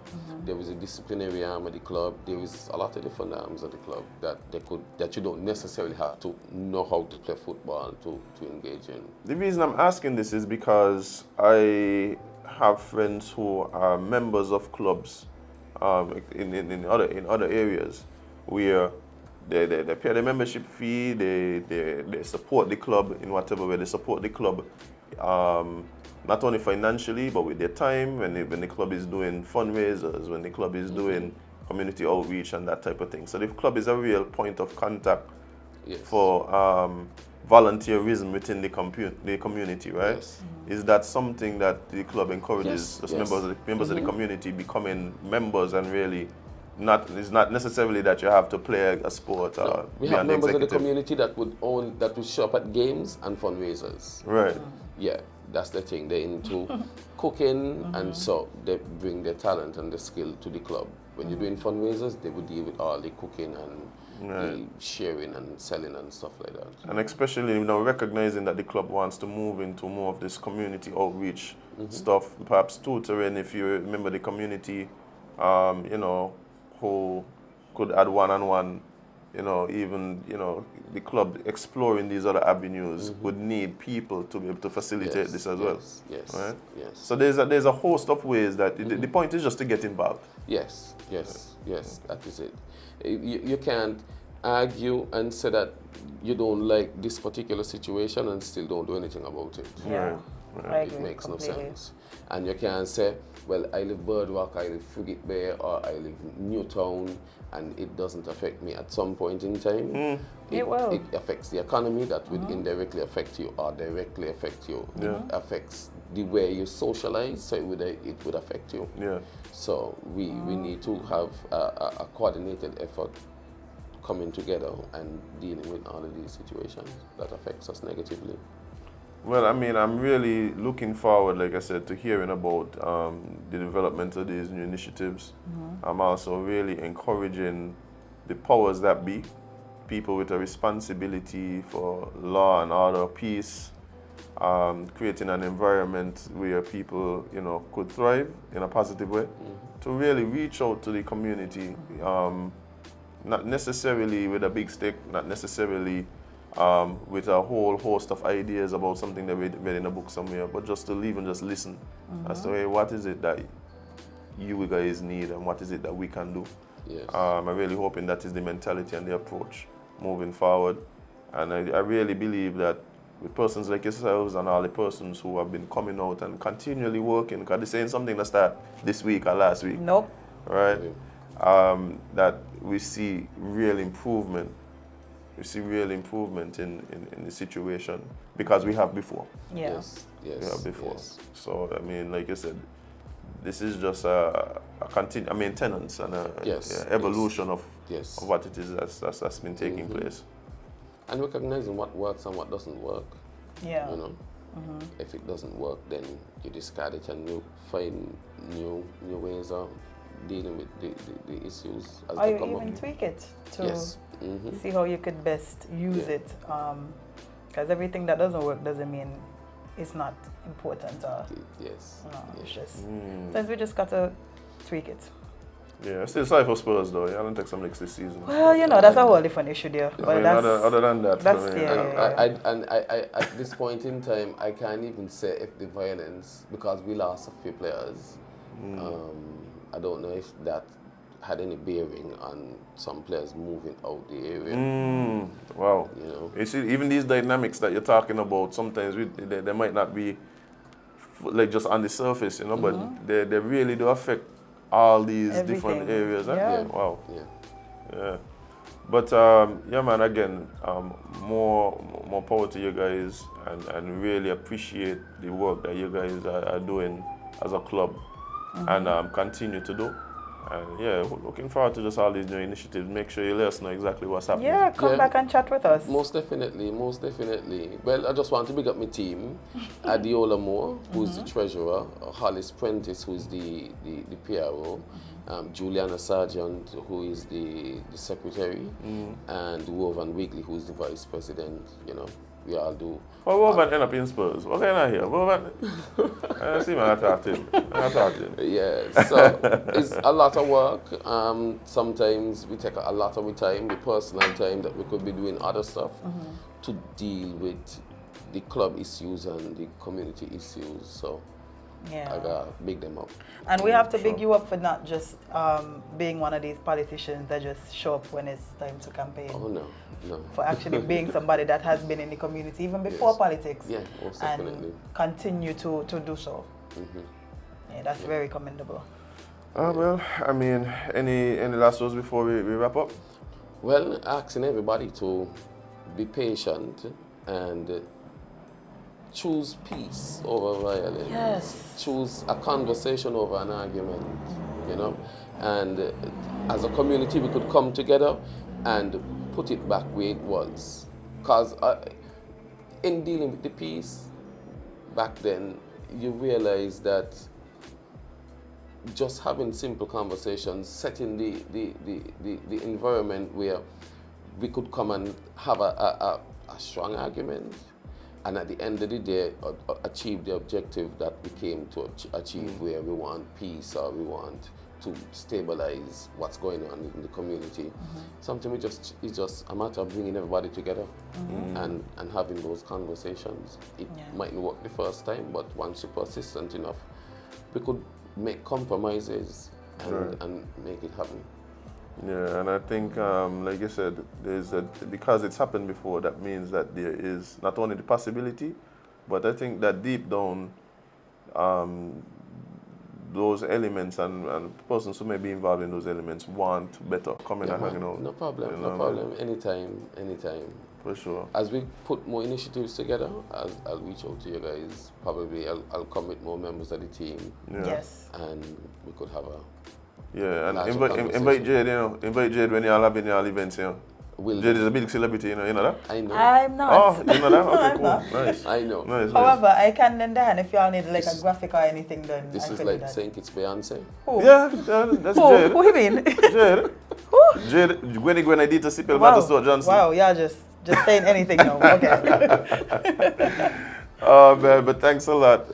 There is a disciplinary arm of the club. There is a lot of different arms of the club that you don't necessarily have to know how to play football to engage in.
The reason I'm asking this is because I have friends who are members of clubs in other areas where they pay the membership fee. They support the club in whatever way. They support the club. Not only financially, but with their time, when the club is doing fundraisers, when the club is doing community outreach and that type of thing. So the club is a real point of contact for volunteerism within the community, right?
Yes.
Is that something that the club encourages members of the community becoming members and really it's not necessarily that you have to play a sport or
we have members of the community that would show up at games and fundraisers.
Right.
Yeah. That's the thing. They're into cooking, and so they bring their talent and their skill to the club. When you're doing fundraisers, they would deal with all the cooking and the sharing and selling and stuff like that. And
especially, recognizing that the club wants to move into more of this community outreach stuff, perhaps tutoring, if you remember the community, who could add one-on-one, the club exploring these other avenues would need people to be able to facilitate this as well.
Yes,
right?
yes.
So there's a host of ways that the point is just to get involved.
Yes, that is it. You can't argue and say that you don't like this particular situation and still don't do anything about it.
Yeah.
Right.
It makes no sense. And you can't say, well, I live Birdwalk, I live Frigate Bay, or I live Newtown, and it doesn't affect me at some point in time.
It will.
It affects the economy that would indirectly affect you or directly affect you. It affects the way you socialize, so it would affect you.
Yeah.
So we need to have a coordinated effort coming together and dealing with all of these situations that affects us negatively.
Well, I mean, I'm really looking forward, like I said, to hearing about the development of these new initiatives. I'm also really encouraging the powers that be, people with a responsibility for law and order, peace, creating an environment where people, could thrive in a positive way, to really reach out to the community, not necessarily with a big stick, not necessarily with a whole host of ideas about something that we read in a book somewhere, but just to leave and just listen as to, hey, what is it that you guys need and what is it that we can do.
Yes.
I'm really hoping that is the mentality and the approach moving forward. And I really believe that with persons like yourselves and all the persons who have been coming out and continually working, because this ain't something that started this week or last week.
Nope.
Right? That we see real improvement. We see real improvement in the situation because we have before.
Yeah.
Yes.
We have before.
Yes.
So, I mean, like you said, this is just a maintenance and evolution of what it is that's been taking place.
And recognizing what works and what doesn't work.
Yeah.
If it doesn't work, then you discard it and you find new ways of dealing with the issues as
Or
they
you
come
even
up.
tweak it to
Yes.
see how you could best use it. Because everything that doesn't work doesn't mean it's not important.
Yes.
No, it's just,
Mm.
sometimes we just got to tweak it.
Yeah, still sorry for Spurs though. Yeah, I don't take some licks this season.
Well, you know, that's a whole different issue there.
I
But
mean,
that's,
other than that,
that's,
I mean,
yeah.
I at this point in time, I can't even say if the violence, because we lost a few players. I don't know if that had any bearing on some players moving out the area.
Wow.
You know.
You see, even these dynamics that you're talking about, sometimes they might not be like just on the surface, you know, but they really do affect all these different
Everything.
areas. Huh?
Yeah.
Wow.
Yeah.
Yeah. But yeah, man. Again, more power to you guys, and really appreciate the work that you guys are doing as a club, and continue to do. And yeah, looking forward to just all these new initiatives. Make sure you let us know exactly what's happening.
Yeah, come back and chat with us.
Most definitely, most definitely. Well, I just want to big up my team. Adiola Moore, who's the treasurer, Hollis Prentice, who's the PRO, Juliana Sargent, who is the secretary, and Wovan Weekly, who is the vice president. You know, we all do.
Well, Wovan end up in Spurs. What can I hear? Wovan, I see man, I talk to him.
Yeah, so it's a lot of work. Sometimes we take a lot of our time, the personal time that we could be doing other stuff to deal with the club issues and the community issues. So
Yeah.
I gotta big them up.
And we have to big you up for not just being one of these politicians that just show up when it's time to campaign.
Oh no, no.
For actually being somebody that has been in the community even before politics.
Yeah, most
and
definitely.
continue to do so. Yeah, that's very commendable.
Well, I mean, any last words before we wrap up?
Well, asking everybody to be patient and choose peace over violence.
Yes.
Choose a conversation over an argument, you know. And as a community, we could come together and put it back where it was. Because in dealing with the peace, back then, you realize that just having simple conversations, setting the environment where we could come and have a strong argument, and at the end of the day, achieve the objective that we came to achieve, where we want peace or we want to stabilize what's going on in the community. Something it's just a matter of bringing everybody together and having those conversations. It mightn't work the first time, but once you're persistent enough, we could make compromises and make it happen.
Yeah, and I think, like you said, because it's happened before, that means that there is not only the possibility, but I think that deep down, those elements and persons who may be involved in those elements want better coming and hanging out.
No problem,
You
no
know?
problem. Anytime.
For sure.
As we put more initiatives together, I'll reach out to you guys. Probably I'll come with more members of the team.
Yeah.
Yes.
And we could have a
Yeah, and
larger
invite Jade, you know. Invite Jade when you're having your events, you know. Jade is a big celebrity, you know that?
I know.
I'm not.
Oh, you know that? Okay,
I'm
cool.
not.
Nice.
I know.
Nice.
However, I can lend a hand if y'all need like
This-
a graphic or anything done.
This
I
is
could
like
do that.
saying it's Beyonce.
Who?
Yeah, that's
Who?
Jade.
Who you mean?
Jade.
Who?
Jade, when I did to Sipel
Wow.
Matterstone Johnson.
Wow, y'all just saying anything now. Okay.
Man, but thanks a lot.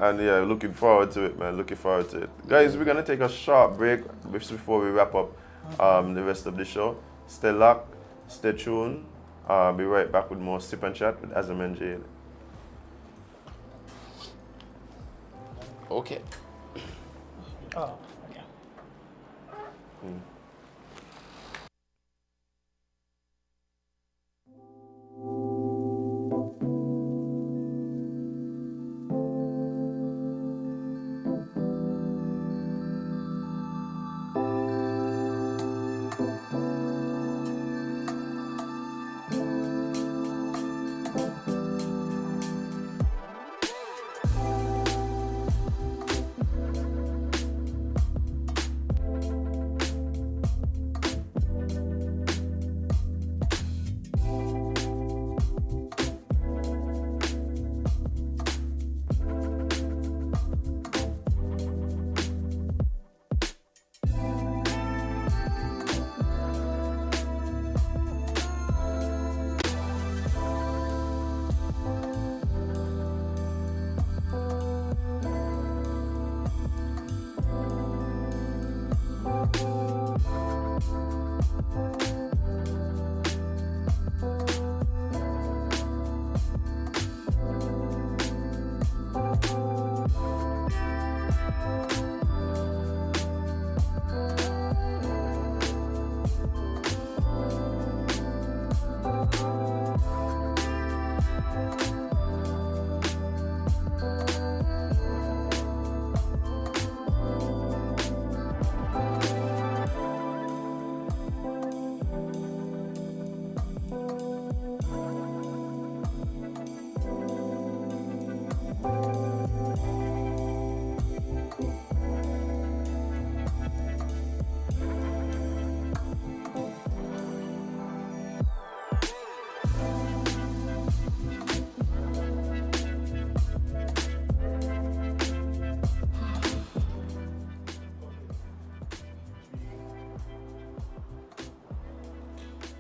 And yeah, looking forward to it, man. Looking forward to it. Guys, we're going to take a short break before we wrap up the rest of the show. Stay locked, stay tuned. Be right back with more Sip and Chat with Azem and Jade.
Okay.
Oh, okay.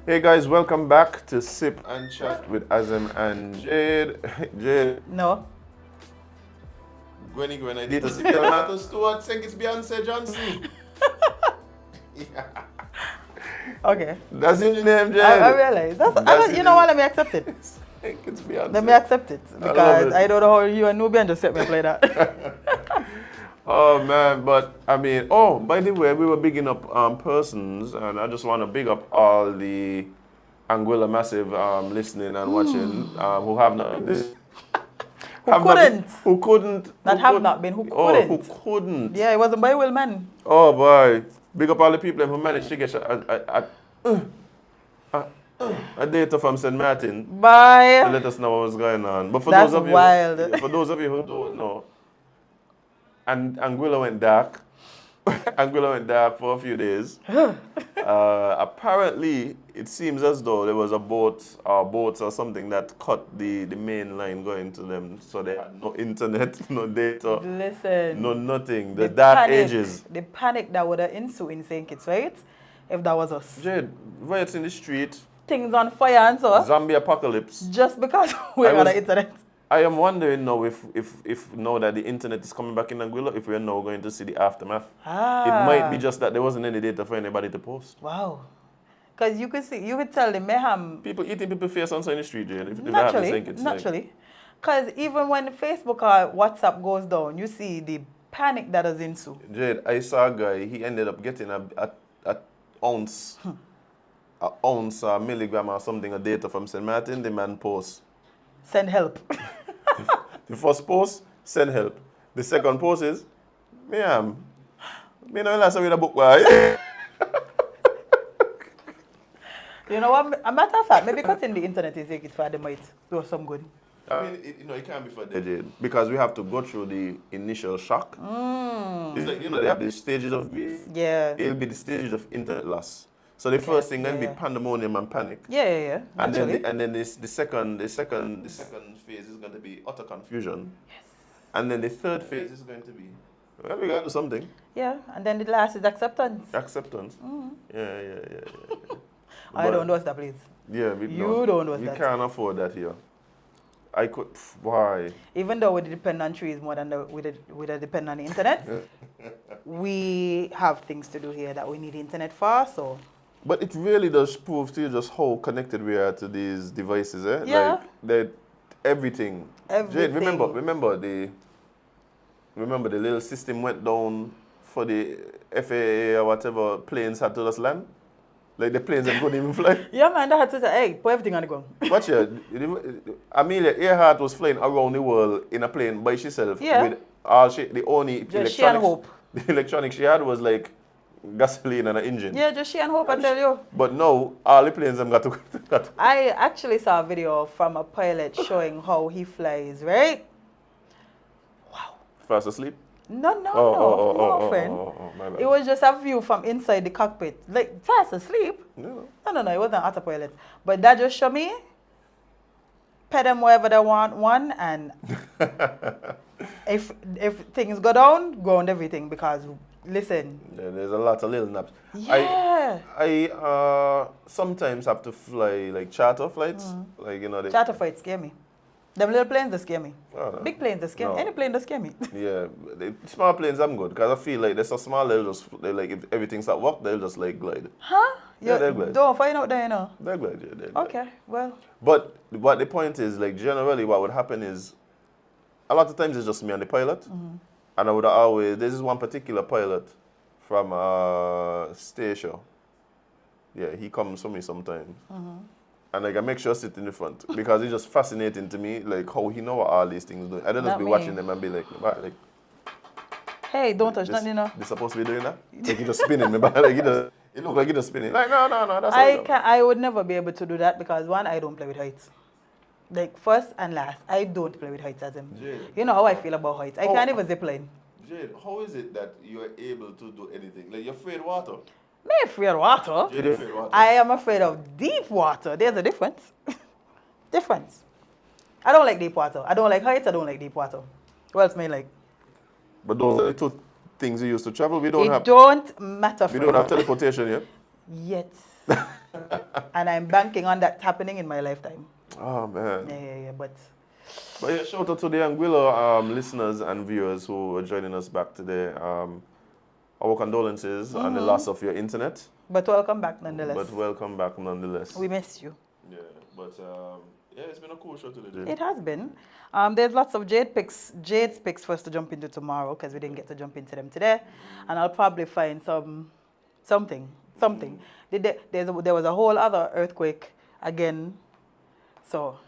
Hey guys, welcome back to Sip and Chat with Azem and Jade. Jade.
No.
Gwenny, I did a sip tomato Stuart, think it's Beyonce Johnson. Yeah.
Okay.
That's your name, Jade.
I realize. You know what? Let me accept it.
I think it's Beyonce.
Let me accept it because I don't know how you and Nubian just set me up like that.
Oh man, but I mean, oh, by the way, we were bigging up persons, and I just want to big up all the Anguilla Massive listening and watching who have not this. Who couldn't. Who couldn't.
Yeah, it wasn't by will, man.
Oh boy, big up all the people who managed to get a data from St. Martin.
Bye.
To let us know what was going on. But for
That's
those of
wild.
you, for those of you who don't know, and Anguilla went dark. Anguilla went dark for a few days. Apparently, it seems as though there was a boats or something that cut the main line going to them, so they had no internet, no data,
Listen,
no nothing. The dark ages.
The panic that would have ensued in St. Kitts, right? If that was us.
Jade, riots in the street.
Things on fire and so.
Zombie apocalypse.
Just because we got the internet.
I am wondering now if now that the internet is coming back in Anguilla, if we're now going to see the aftermath. It might be just that there wasn't any data for anybody to post.
Wow. Because you could tell the mayhem.
People eating people's face on the street, Jade.
Naturally. Because even when Facebook or WhatsApp goes down, you see the panic that is ensue.
Jade, I saw a guy, he ended up getting a ounce, a milligram or something of data from St. Martin. The man posts.
Send help.
The first post, send help. The second post is, me no last read a book.
You know what? A matter of fact, maybe cutting the internet is take it for them might do some good.
I mean, it can't be for Jade because we have to go through the initial shock. It's like, they have the stages of grief.
Yeah.
It'll be the stages of internet loss. So the first thing then be pandemonium and panic.
Yeah.
And then the second phase is going to be utter confusion. Yes. And then the third phase is going to be, well, we got to do something.
Yeah. And then the last is acceptance.
Acceptance. Yeah.
I don't know what's that, please.
Yeah,
you don't know what's that.
We can't afford that here. I could. Why?
Even though we depend on trees more than we depend on the internet, we have things to do here that we need the internet for. So.
But it really does prove to you just how connected we are to these devices, eh?
Yeah.
Like that, everything. Jade, remember the little system went down for the FAA or whatever planes had to just land. Like the planes that couldn't even fly.
Yeah, man, that had to say, hey, put everything on the ground.
Watch here. Amelia Earhart was flying around the world in a plane by herself.
Yeah.
With all the only
just she and hope.
The electronics she had was like gasoline and an engine.
Yeah, just she and hope, I tell you.
But now, all the planes have got to.
I actually saw a video from a pilot showing how he flies, right? Wow.
Fast asleep?
No, friend. It was just a view from inside the cockpit. Like, fast asleep?
No.
It wasn't an autopilot. But that just showed me, pay them wherever they want, and if things go down everything, because, listen.
Yeah, there's a lot of little naps.
Yeah.
I sometimes have to fly, like, charter flights. Like,
Charter flights scare me. Them little planes that scare me.
Oh, no.
Big planes that scare me. Any plane that scare me.
Yeah, the small planes I'm good because I feel like they're so small like if everything start work they'll just like glide.
Huh?
Yeah, they'll glide.
Don't find out there,
They'll glide, yeah. They'll glide.
Okay, well.
But the point is, like, generally what would happen is a lot of times it's just me and the pilot, and I would always. This is one particular pilot from Stacia. Yeah, he comes for me sometimes. And like I make sure I sit in the front because it's just fascinating to me, like how he know what all these things do. I don't just be watching them and be like,
hey, don't touch nothing,
They're supposed to be doing that? Like he just spinning me, but like it look like he just spinning. Like no, that's
I would never be able to do that because one, I don't play with heights. Like first and last, I don't play with heights as him.
Jade,
you know how I feel about heights. I can't even zip line.
Jade, how is it that you are able to do anything? Like you're afraid of water?
Me afraid of water.
Jade, afraid of water.
I am afraid of deep water. There's a difference. I don't like deep water. I don't like heights. I don't like deep water. What else may I like?
But those are the two things you used to travel. We don't
matter.
We don't have teleportation yet.
Yet. And I'm banking on that happening in my lifetime.
Oh, man.
Yeah, but
yeah, shout out to the Anguilla listeners and viewers who are joining us back today. Our condolences on the loss of your internet.
But welcome back nonetheless.
But welcome back nonetheless.
We miss you.
Yeah, but yeah, it's been a cool show today.
It has been. There's lots of Jade's picks for us to jump into tomorrow because we didn't get to jump into them today. And I'll probably find something. There was a whole other earthquake again. So,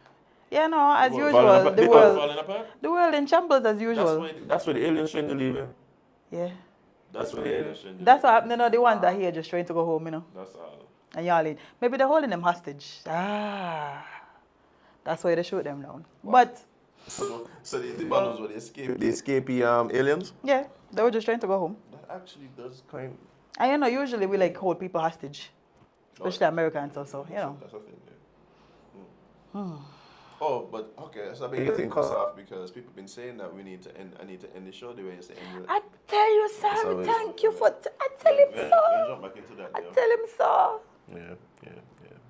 yeah, no, as usual, the world in shambles as usual.
That's where the aliens trying to leave.
Yeah.
That's where the aliens trying to leave.
That's what the ones that here just trying to go home, you know.
That's all.
And y'all in. Maybe they're holding them hostage. That's why they shoot them down. Wow. But
so the bundles were the escapee aliens?
Yeah, they were just trying to go home.
That actually does kind.
And you know, usually we like hold people hostage, especially Americans also. You know.
That's a thing. Yeah. Oh, but okay, so I've been getting cut off because people have been saying that I need to end the show the way you say end it.
I tell you, sir, thank you for. I tell him so.
Jump back into that.
I tell him so.
Yeah.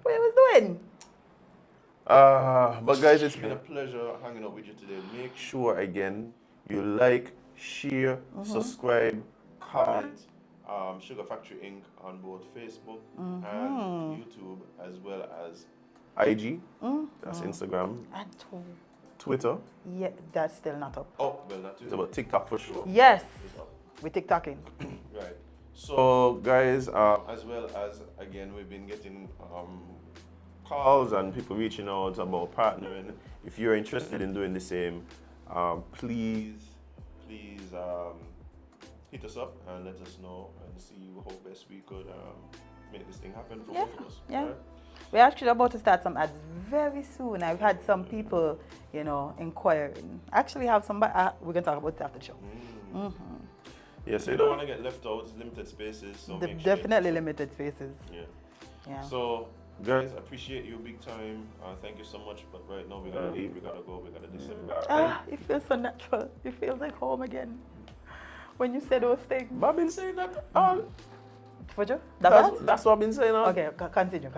What he was doing?
But guys, it's been a pleasure hanging out with you today. Make sure again you like, share, subscribe, comment. Sugar Factory Inc. on both Facebook and YouTube, as well as IG. That's Instagram.
And
Twitter.
Yeah, that's still not up.
Oh, well, not Twitter, but TikTok for sure.
Yes, we're TikToking.
Right. So, guys, as well as, again, we've been getting calls and people reaching out about partnering. If you're interested in doing the same, please hit us up and let us know and see how best we could make this thing happen for both of us.
Yeah.
Right?
We're actually about to start some ads very soon. I've had some people, inquiring. Actually have some, we're going to talk about it after the show.
Yeah, so you don't want to get left out. It's limited spaces. So
definitely limited spaces. Yeah.
So, guys, appreciate you big time. Thank you so much. But right now, we got to leave. We got to go. We got to do something.
It feels so natural. It feels like home again. When you say those things.
But I've been saying that all.
For you?
That's what I've been saying all.
Okay, continue.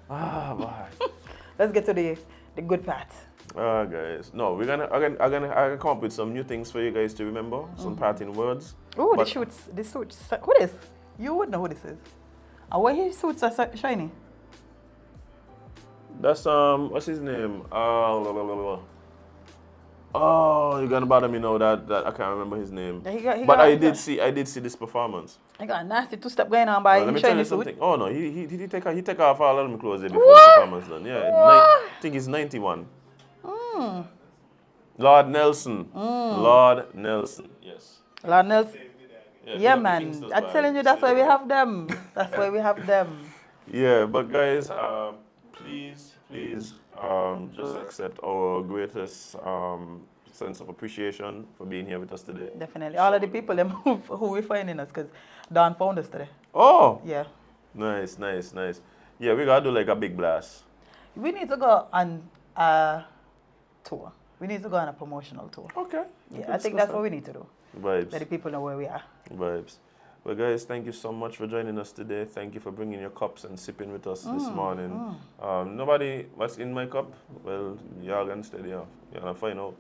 Boy.
Let's get to the good part.
Guys. No, I'm gonna come up with some new things for you guys to remember. Some parting words.
Oh, the suits. Who this? You would know who this is. And why his suits are shiny?
That's what's his name? Oh, you're gonna bother me now that I can't remember his name. I did see this performance.
I got a nasty two-step going on by
let me tell you something. Oh no, he take off all of them clothes before
what?
the performance done. Yeah, I think he's 91. Lord Nelson. Lord Nelson. Yes.
Lord Nelson. Yeah, man. I'm telling you, that's why we have them. That's why we have them.
Yeah, but guys, please, just accept our greatest sense of appreciation for being here with us today.
Definitely. All of the people who we finding us, because Don found us today.
Oh!
Yeah.
Nice. Yeah, we gotta do like a big blast.
We need to go on a tour. We need to go on a promotional tour.
Okay.
Yeah, I think that's what we need to do.
Vibes.
Let the people know where we are.
Vibes. Well, guys, thank you so much for joining us today. Thank you for bringing your cups and sipping with us this morning. Nobody was in my cup. Well, y'all can steady off. You're gonna find out.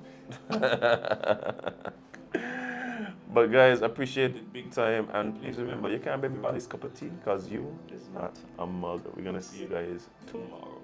But guys, appreciate it big time. And please remember, you can't be everybody's cup of tea because you is not a mug. We're gonna see you guys tomorrow.